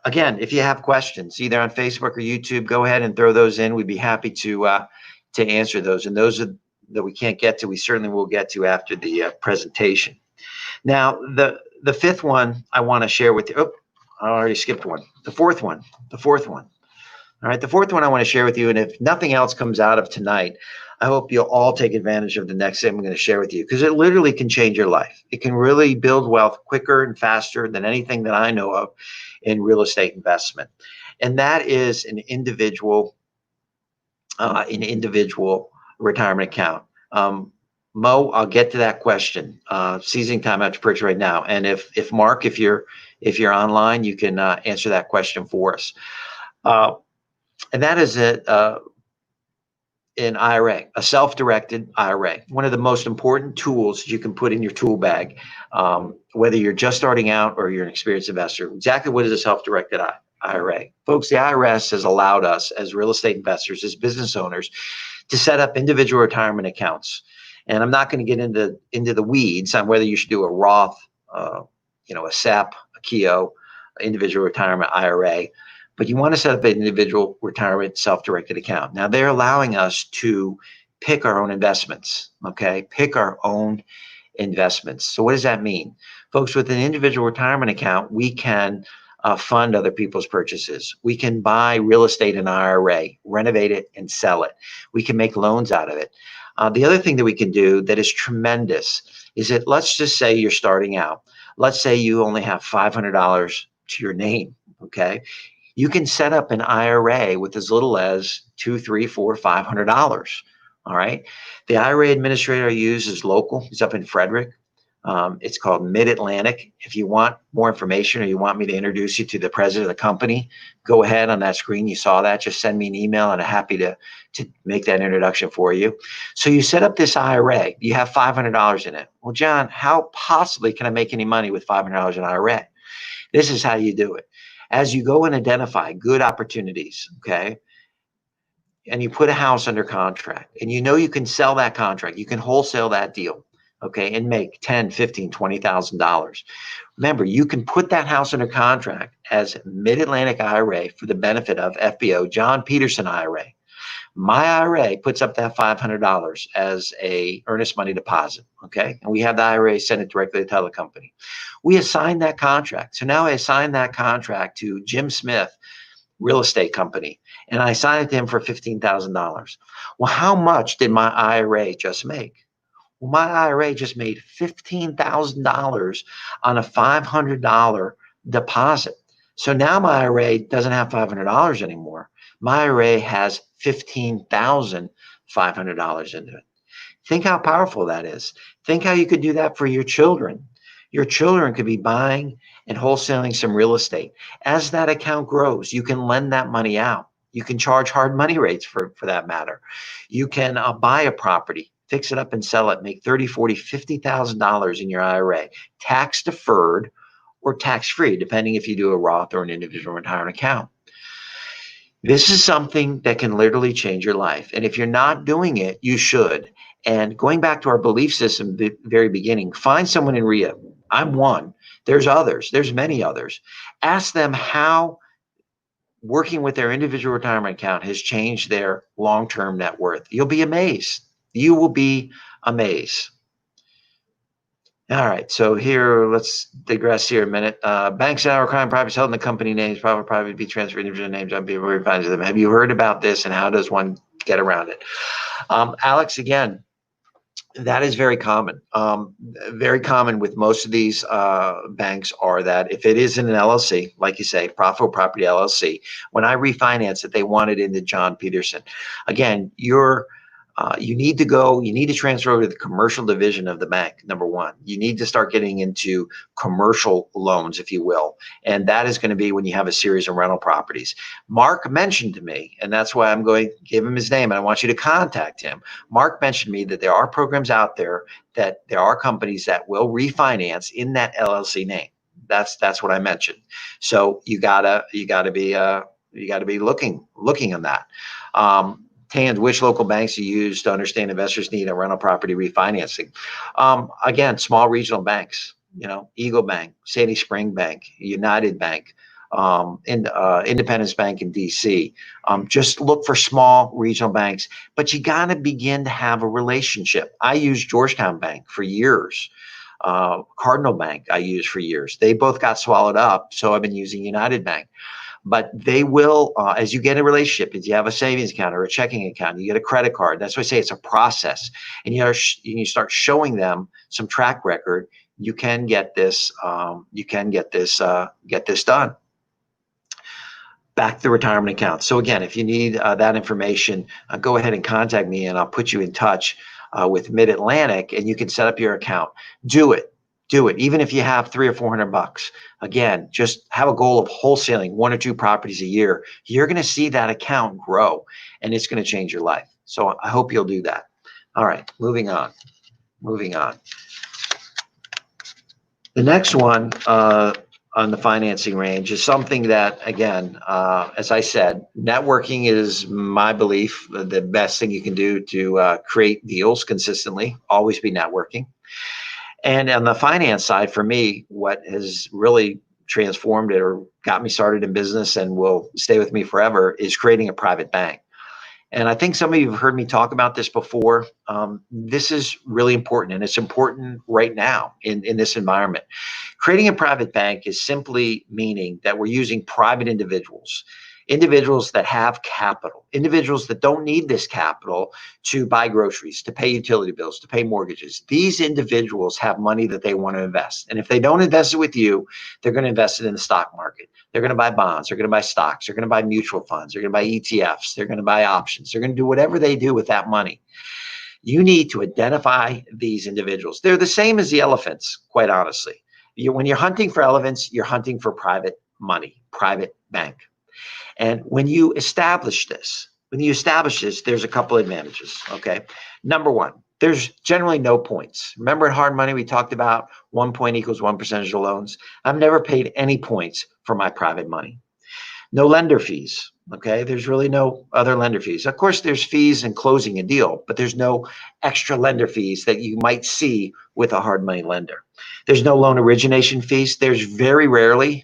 again, if you have questions, either on Facebook or YouTube, go ahead and throw those in. We'd be happy to answer those. And those that we can't get to, we certainly will get to after the presentation. Now, the fifth one I want to share with you. Oh, I already skipped one. The fourth one. All right, the fourth one I want to share with you, and if nothing else comes out of tonight, I hope you'll all take advantage of the next thing I'm going to share with you, because it literally can change your life. It can really build wealth quicker and faster than anything that I know of in real estate investment. And that is an individual retirement account. Mo, I'll get to that question. Seizing time out to purchase right now. And if Mark, if you're online, you can answer that question for us. And that is an IRA, a self-directed IRA. One of the most important tools you can put in your tool bag, whether you're just starting out or you're an experienced investor. Exactly what is a self-directed IRA? Folks, the IRS has allowed us as real estate investors, as business owners, to set up individual retirement accounts. And I'm not going to get into the weeds on whether you should do a Roth, a SEP, a KEO, individual retirement IRA, but you want to set up an individual retirement self-directed account. Now, they're allowing us to pick our own investments, okay? Pick our own investments. So what does that mean? Folks, with an individual retirement account, we can fund other people's purchases. We can buy real estate in an IRA, renovate it, and sell it. We can make loans out of it. The other thing that we can do that is tremendous is that, let's just say you're starting out. Let's say you only have $500 to your name, okay? You can set up an IRA with as little as $200, $300, $400, $500, all right? The IRA administrator I use is local. He's up in Frederick. It's called Mid-Atlantic. If you want more information or you want me to introduce you to the president of the company, go ahead on that screen. You saw that. Just send me an email and I'm happy to make that introduction for you. So you set up this IRA. You have $500 in it. Well, John, how possibly can I make any money with $500 in IRA? This is how you do it. As you go and identify good opportunities, okay, and you put a house under contract and you know you can sell that contract, you can wholesale that deal, okay, and make $10,000, $15,000, $20,000. Remember, you can put that house under contract as Mid-Atlantic IRA for the benefit of FBO, John Peterson IRA. My IRA puts up that $500 as a earnest money deposit, okay? And we have the IRA send it directly to the title company. We assign that contract. So now I assign that contract to Jim Smith Real Estate Company, and I assign it to him for $15,000. Well, how much did my IRA just make? Well, my IRA just made $15,000 on a $500 deposit. So now my IRA doesn't have $500 anymore. My IRA has $15,500 into it. Think how powerful that is. Think how you could do that for your children. Your children could be buying and wholesaling some real estate. As that account grows, you can lend that money out. You can charge hard money rates for that matter. You can buy a property, fix it up and sell it, make $30,000, $40,000, $50,000 in your IRA, tax deferred or tax free, depending if you do a Roth or an individual retirement account. This is something that can literally change your life. And if you're not doing it, you should. And going back to our belief system, the very beginning, find someone in WREIA. I'm one. There's others. There's many others. Ask them how working with their individual retirement account has changed their long-term net worth. You'll be amazed. You will be amazed. All right, so here, let's digress here a minute. Banks now require properties held in the company names, private be transferred individual names on people refined to them. Have you heard about this, and how does one get around it? Alex, again, that is very common. Very common with most of these banks are that if it is in an LLC, like you say, profitable property LLC, when I refinance it, they want it into John Peterson. Again, you need to transfer over to the commercial division of the bank. Number one, you need to start getting into commercial loans, if you will. And that is going to be when you have a series of rental properties. Mark mentioned to me, and that's why I'm going to give him his name, and I want you to contact him. Mark mentioned to me that there are programs out there, that there are companies that will refinance in that LLC name. That's what I mentioned. So you gotta be looking on that. Tans, which local banks you use to understand investors need a rental property refinancing? Again, small regional banks, Eagle Bank, Sandy Spring Bank, United Bank, Independence Bank in DC. Just look for small regional banks, but you got to begin to have a relationship. I used Georgetown Bank for years. Cardinal Bank I used for years. They both got swallowed up, so I've been using United Bank. But they will, as you get a relationship, if you have a savings account or a checking account, you get a credit card. That's why I say it's a process. And you start showing them some track record. You can get this. Get this done. Back to the retirement account. So again, if you need that information, go ahead and contact me, and I'll put you in touch with Mid-Atlantic, and you can set up your account. Do it. Even if you have $300 or $400. Again, just have a goal of wholesaling 1 or 2 properties a year. You're going to see that account grow, and it's going to change your life. So I hope you'll do that. All right, moving on. The next one on the financing range is something that, again, as I said, networking is my belief, the best thing you can do to create deals consistently. Always be networking. And on the finance side, for me, what has really transformed it or got me started in business and will stay with me forever is creating a private bank. And I think some of you have heard me talk about this before. This is really important, and it's important right now in this environment. Creating a private bank is simply meaning that we're using private individuals that have capital, individuals that don't need this capital to buy groceries, to pay utility bills, to pay mortgages. These individuals have money that they want to invest. And if they don't invest it with you, they're going to invest it in the stock market. They're going to buy bonds. They're going to buy stocks. They're going to buy mutual funds. They're going to buy ETFs. They're going to buy options. They're going to do whatever they do with that money. You need to identify these individuals. They're the same as the elephants, quite honestly. When you're hunting for elephants, you're hunting for private money, private bank. And when you establish this, there's a couple advantages, okay? Number one, there's generally no points. Remember in hard money, we talked about 1 point equals 1% of loans. I've never paid any points for my private money. No lender fees, okay? There's really no other lender fees. Of course, there's fees in closing a deal, but there's no extra lender fees that you might see with a hard money lender. There's no loan origination fees. There's very rarely,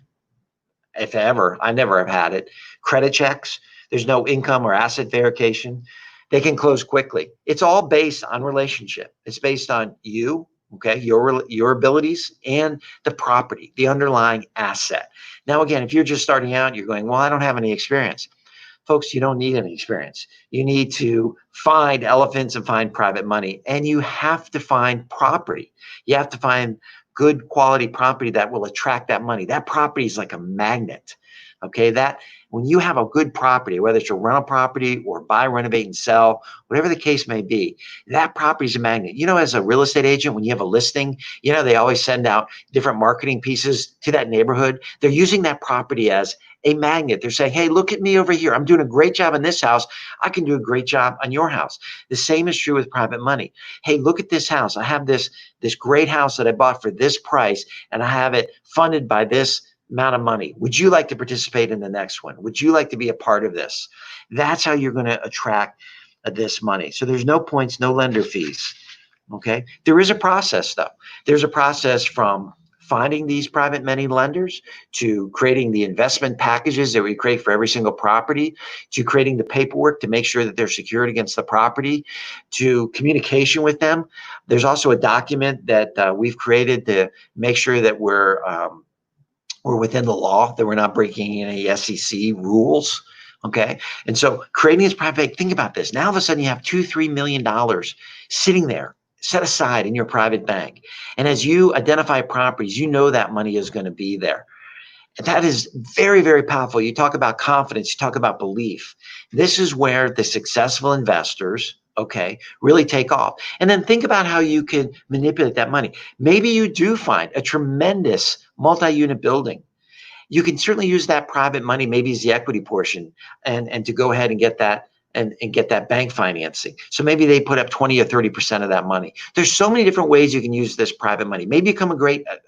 if ever, I never have had it, credit checks. There's no income or asset verification. They can close quickly. It's all based on relationship. It's based on you, okay, your abilities and the property, the underlying asset. Now, again, if you're just starting out, you're going, well, I don't have any experience. Folks, you don't need any experience. You need to find elephants and find private money, and you have to find property. You have to find good quality property that will attract that money. That property is like a magnet. Okay, that when you have a good property, whether it's a rental property or buy, renovate, and sell, whatever the case may be, that property is a magnet. As a real estate agent, when you have a listing, they always send out different marketing pieces to that neighborhood. They're using that property as a magnet. They're saying, hey, look at me over here. I'm doing a great job in this house. I can do a great job on your house. The same is true with private money. Hey, look at this house. I have this great house that I bought for this price, and I have it funded by this amount of money. Would you like to participate in the next one? Would you like to be a part of this? That's how you're going to attract this money. So there's no points, no lender fees. Okay. There is a process though. There's a process from finding these private money lenders, to creating the investment packages that we create for every single property, to creating the paperwork to make sure that they're secured against the property, to communication with them. There's also a document that we've created to make sure that we're within the law, that we're not breaking any SEC rules. Okay. And so creating this private bank, think about this. Now all of a sudden you have $2-3 million sitting there, set aside in your private bank. And as you identify properties, you know that money is going to be there. And that is very, very powerful. You talk about confidence, you talk about belief. This is where the successful investors, okay, really take off. And then think about how you can manipulate that money. Maybe you do find a tremendous multi-unit building. You can certainly use that private money, maybe as the equity portion, and to go ahead and get that and get that bank financing. So maybe they put up 20 or 30% of that money. There's so many different ways you can use this private money. Maybe you come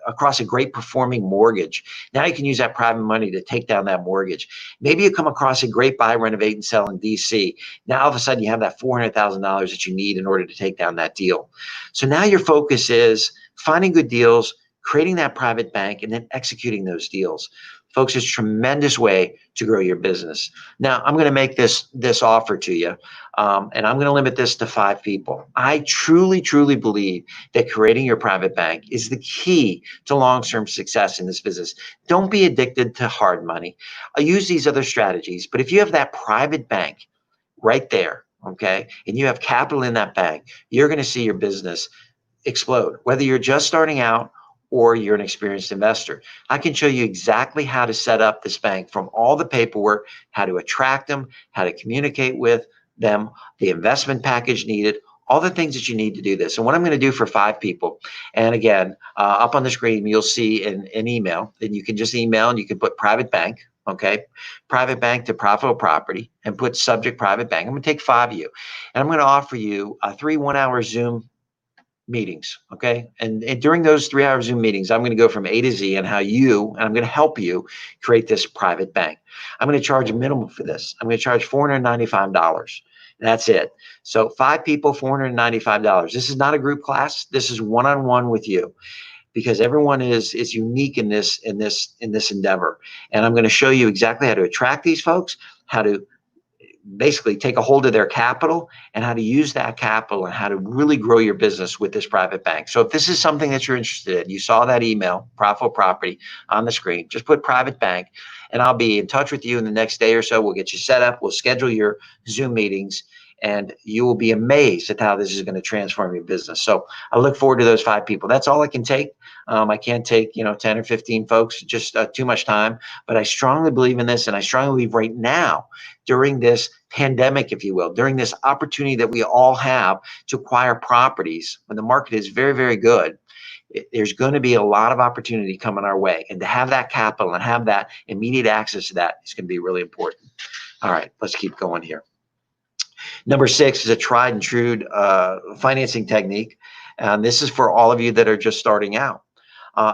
across a great performing mortgage. Now you can use that private money to take down that mortgage. Maybe you come across a great buy, renovate, and sell in DC. Now all of a sudden you have that $400,000 that you need in order to take down that deal. So now your focus is finding good deals, creating that private bank, and then executing those deals. Folks, it's a tremendous way to grow your business. Now, I'm going to make this offer to you, and I'm going to limit this to 5 people. I truly, truly believe that creating your private bank is the key to long-term success in this business. Don't be addicted to hard money. I'll use these other strategies, but if you have that private bank right there, okay, and you have capital in that bank, you're going to see your business explode, whether you're just starting out or you're an experienced investor. I can show you exactly how to set up this bank, from all the paperwork, how to attract them, how to communicate with them, the investment package needed, all the things that you need to do this. And what I'm going to do for 5 people, and again, up on the screen, you'll see an email, and you can just email and you can put private bank, okay, private bank to profitable property, and put subject private bank. I'm going to take 5 of you, and I'm going to offer you 3 one-hour Zoom meetings, okay? And during those 3-hour Zoom meetings, I'm going to go from A to Z and I'm going to help you create this private bank. I'm going to charge a minimum for this. I'm going to charge $495. That's it. So 5 people, $495. This is not a group class. This is one-on-one with you, because everyone is unique in this endeavor. And I'm going to show you exactly how to attract these folks, how to basically take a hold of their capital, and how to use that capital, and how to really grow your business with this private bank. So if this is something that you're interested in, you saw that email, Profitable Property, on the screen, just put private bank, and I'll be in touch with you in the next day or so. We'll get you set up. We'll schedule your Zoom meetings, and you will be amazed at how this is going to transform your business. So I look forward to those 5 people. That's all I can take. I can't take 10 or 15 folks, just too much time. But I strongly believe in this, and I strongly believe right now, during this pandemic, if you will, during this opportunity that we all have to acquire properties when the market is very, very good, there's going to be a lot of opportunity coming our way. And to have that capital and have that immediate access to that is going to be really important. All right, let's keep going here. Number 6 is a tried and true financing technique. And this is for all of you that are just starting out.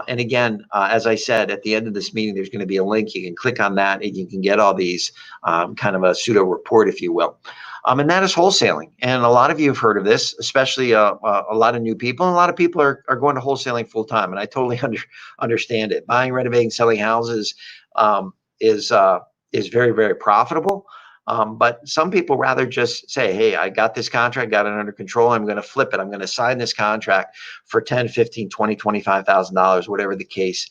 And again, as I said, at the end of this meeting, there's going to be a link. You can click on that and you can get all these kind of a pseudo report, if you will. And that is wholesaling. And a lot of you have heard of this, especially a lot of new people. And a lot of people are going to wholesaling full time. And I totally understand it. Buying, renovating, selling houses is very, very profitable. But some people rather just say, hey, I got this contract, got it under control. I'm going to flip it. I'm going to sign this contract for $10, $15, $20, $25,000, whatever the case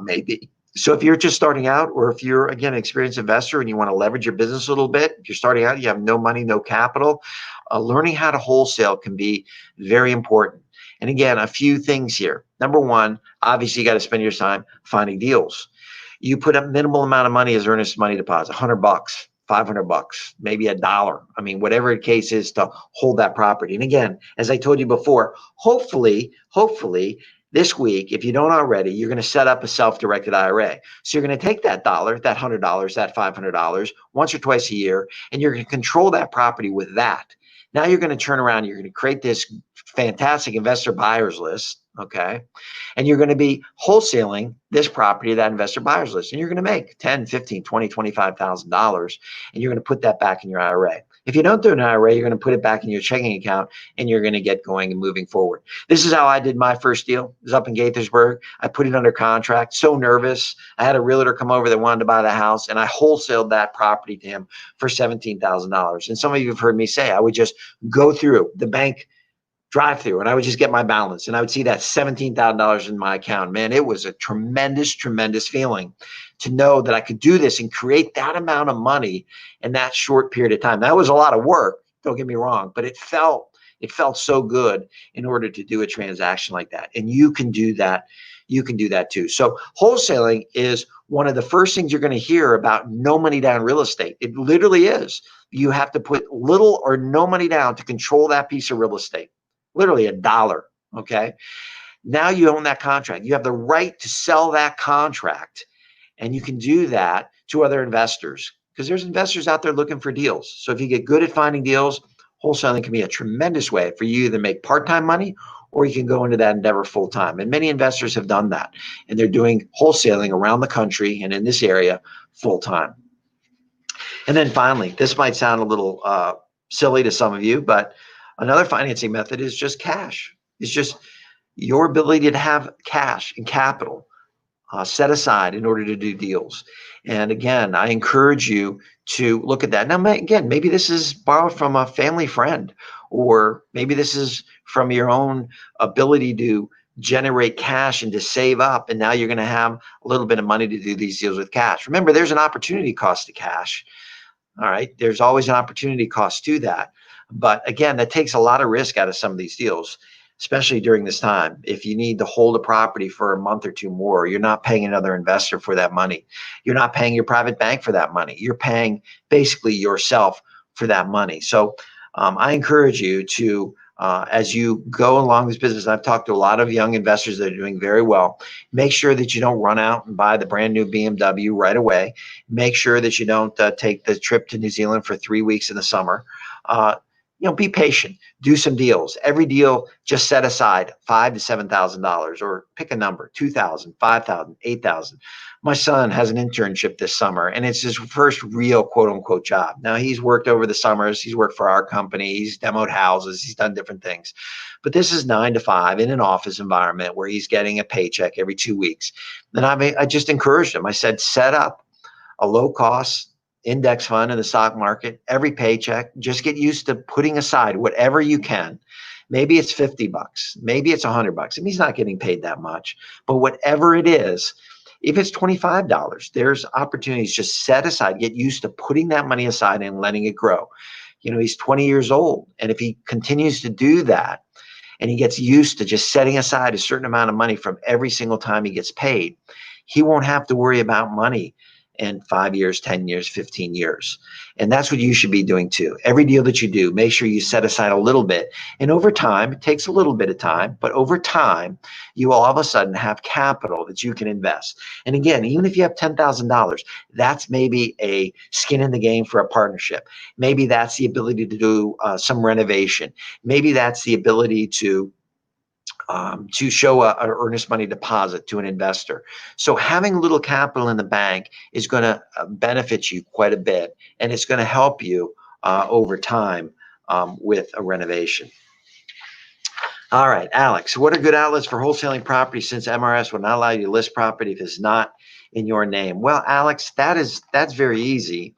may be. So if you're just starting out, or if you're, again, an experienced investor and you want to leverage your business a little bit, if you're starting out, you have no money, no capital, learning how to wholesale can be very important. And again, a few things here. Number 1, obviously, you got to spend your time finding deals. You put a minimal amount of money as earnest money deposit, $100, $500, maybe $1. I mean, whatever the case is, to hold that property. And again, as I told you before, hopefully this week, if you don't already, you're going to set up a self-directed IRA. So you're going to take that $100, that $100, that $500 once or twice a year, and you're going to control that property with that. Now you're going to turn around, you're going to create this fantastic investor buyers list, okay? And you're going to be wholesaling this property, that investor buyers list, and you're going to make $10, $15, $20, $25,000, and you're going to put that back in your IRA. If you don't do an IRA, you're going to put it back in your checking account and you're going to get going and moving forward. This is how I did my first deal. It was up in Gaithersburg. I put it under contract. So nervous. I had a realtor come over that wanted to buy the house, and I wholesaled that property to him for $17,000. And some of you have heard me say I would just go through the bank drive-through and I would just get my balance and I would see that $17,000 in my account. Man, it was a tremendous, tremendous feeling to know that I could do this and create that amount of money in that short period of time. That was a lot of work, don't get me wrong, but it felt so good in order to do a transaction like that. And you can do that. You can do that too. So wholesaling is one of the first things you're going to hear about no money down real estate. It literally is. You have to put little or no money down to control that piece of real estate. Literally $1. Okay. Now you own that contract. You have the right to sell that contract, and you can do that to other investors because there's investors out there looking for deals. So if you get good at finding deals, wholesaling can be a tremendous way for you to make part-time money, or you can go into that endeavor full-time. And many investors have done that, and they're doing wholesaling around the country and in this area full-time. And then finally, this might sound a little silly to some of you, but another financing method is just cash. It's just your ability to have cash and capital set aside in order to do deals. And again, I encourage you to look at that. Now, again, maybe this is borrowed from a family friend, or maybe this is from your own ability to generate cash and to save up. And now you're going to have a little bit of money to do these deals with cash. Remember, there's an opportunity cost to cash. All right. There's always an opportunity cost to that. But again, that takes a lot of risk out of some of these deals, especially during this time. If you need to hold a property for a month or two more, you're not paying another investor for that money. You're not paying your private bank for that money. You're paying basically yourself for that money. So I encourage you to, as you go along this business, I've talked to a lot of young investors that are doing very well. Make sure that you don't run out and buy the brand new BMW right away. Make sure that you don't take the trip to New Zealand for 3 weeks in the summer. Be patient. Do some deals. Every deal, just set aside $5,000 to $7,000, or pick a number: $2,000, $5,000, $8,000. My son has an internship this summer, and it's his first real "quote unquote" job. Now, he's worked over the summers. He's worked for our company. He's demoed houses. He's done different things, but this is 9 to 5 in an office environment where he's getting a paycheck every 2 weeks. And I just encouraged him. I said, set up a low cost index fund in the stock market every paycheck. Just get used to putting aside whatever you can. Maybe it's $50, maybe it's $100. I mean, he's not getting paid that much, but whatever it is, if it's $25, there's opportunities. Just set aside, get used to putting that money aside and letting it grow. He's 20 years old, and if he continues to do that and he gets used to just setting aside a certain amount of money from every single time he gets paid, he won't have to worry about money in 5 years, 10 years, 15 years. And that's what you should be doing too. Every deal that you do, make sure you set aside a little bit. And over time, it takes a little bit of time, but over time, you will all of a sudden have capital that you can invest. And again, even if you have $10,000, that's maybe a skin in the game for a partnership. Maybe that's the ability to do some renovation. Maybe that's the ability to show an earnest money deposit to an investor. So having a little capital in the bank is going to benefit you quite a bit, and it's going to help you over time with a renovation. All right, Alex, what are good outlets for wholesaling property since MRS will not allow you to list property if it's not in your name? Well, Alex, that's very easy.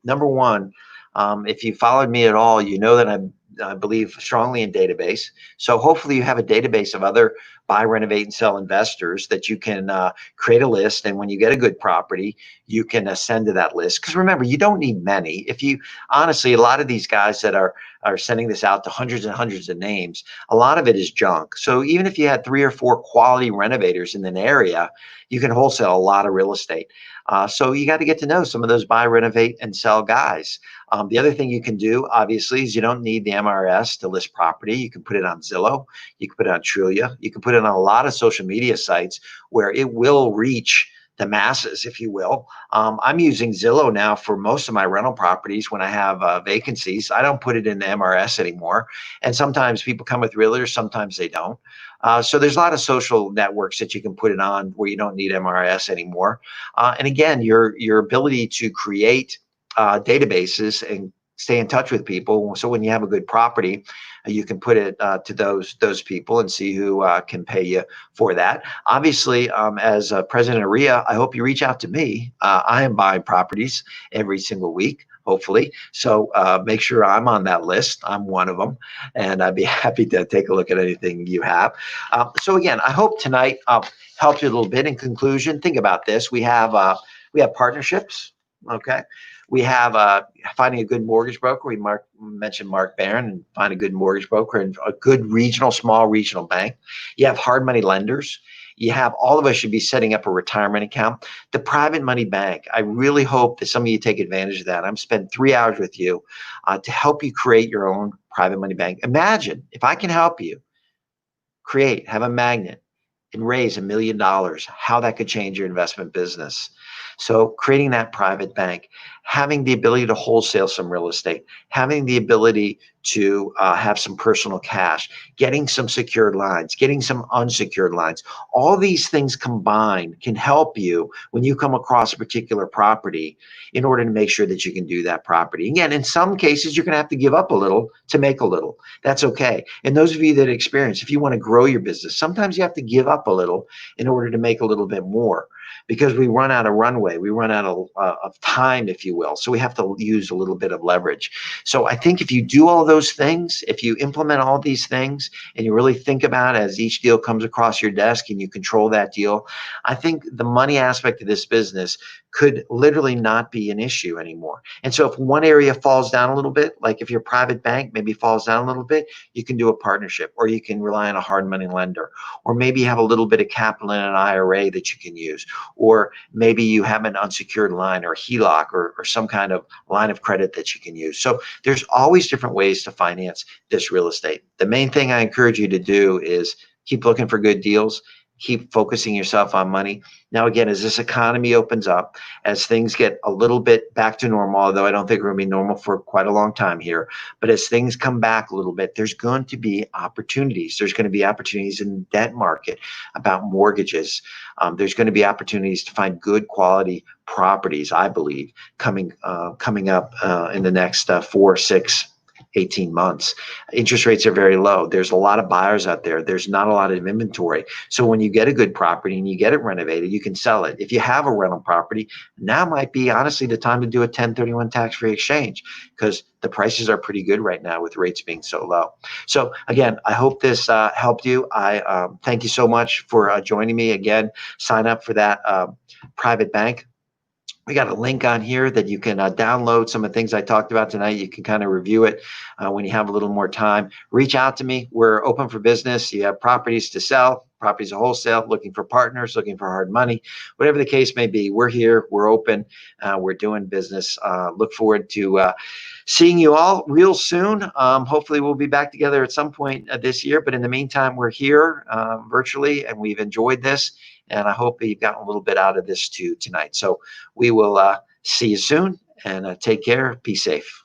Number one, if you followed me at all, you know that I believe strongly in database. So hopefully you have a database of other buy, renovate, and sell investors that you can create a list. And when you get a good property, you can send to that list. Because remember, you don't need many. If you honestly, a lot of these guys that are sending this out to hundreds and hundreds of names, a lot of it is junk. So even if you had 3 or 4 quality renovators in an area, you can wholesale a lot of real estate. So you got to get to know some of those buy, renovate, and sell guys. The other thing you can do, obviously, is you don't need the MRS to list property. You can put it on Zillow. You can put it on WREIA. You can put it on a lot of social media sites where it will reach the masses, if you will. I'm using Zillow now for most of my rental properties when I have vacancies. I don't put it in the MRS anymore. And sometimes people come with realtors, sometimes they don't. So there's a lot of social networks that you can put it on where you don't need MRS anymore. And again, your ability to create databases and stay in touch with people. So when you have a good property, you can put it to those people and see who can pay you for that. Obviously, as president of WREIA, I hope you reach out to me. I am buying properties every single week, hopefully. So make sure I'm on that list. I'm one of them, and I'd be happy to take a look at anything you have. So again, I hope tonight helped you a little bit. In conclusion, think about this. We have partnerships. Okay. We have finding a good mortgage broker. We mentioned Mark Barron, and find a good mortgage broker and a good small regional bank. You have hard money lenders. You have, all of us should be setting up a retirement account. The private money bank, I really hope that some of you take advantage of that. I'm spending 3 hours with you to help you create your own private money bank. Imagine if I can help you have a magnet and raise $1 million, how that could change your investment business. So creating that private bank, having the ability to wholesale some real estate, having the ability to have some personal cash, getting some secured lines, getting some unsecured lines. All these things combined can help you when you come across a particular property in order to make sure that you can do that property. Again, in some cases, you're going to have to give up a little to make a little. That's okay. And those of you that experience, if you want to grow your business, sometimes you have to give up a little in order to make a little bit more, because we run out of runway. We run out of time, if you will. So we have to use a little bit of leverage. So I think if you do all those things, if you implement all these things and you really think about it as each deal comes across your desk and you control that deal, I think the money aspect of this business could literally not be an issue anymore. And so if one area falls down a little bit, like if your private bank maybe falls down a little bit, you can do a partnership, or you can rely on a hard money lender, or maybe you have a little bit of capital in an IRA that you can use, or maybe you have an unsecured line or HELOC or some kind of line of credit that you can use. So there's always different ways to finance this real estate. The main thing I encourage you to do is keep looking for good deals, keep focusing yourself on money. Now, again, as this economy opens up, as things get a little bit back to normal, although I don't think we're going to be normal for quite a long time here, but as things come back a little bit, there's going to be opportunities. There's going to be opportunities in the debt market about mortgages. There's going to be opportunities to find good quality properties, I believe, coming up in the next 4, 6, 18 months. Interest rates are very low. There's a lot of buyers out there. There's not a lot of inventory. So when you get a good property and you get it renovated, you can sell it. If you have a rental property, now might be honestly the time to do a 1031 tax-free exchange, because the prices are pretty good right now with rates being so low. So again, I hope this helped you. I thank you so much for joining me again. Sign up for that private bank. We got a link on here that you can download some of the things I talked about tonight. You can kind of review it when you have a little more time. Reach out to me. We're open for business. You have properties to sell, properties to wholesale, looking for partners, looking for hard money, whatever the case may be. We're here. We're open. We're doing business. Look forward to seeing you all real soon. Hopefully we'll be back together at some point this year. But in the meantime, we're here virtually, and we've enjoyed this. And I hope you've gotten a little bit out of this too tonight. So we will see you soon, and take care. Be safe.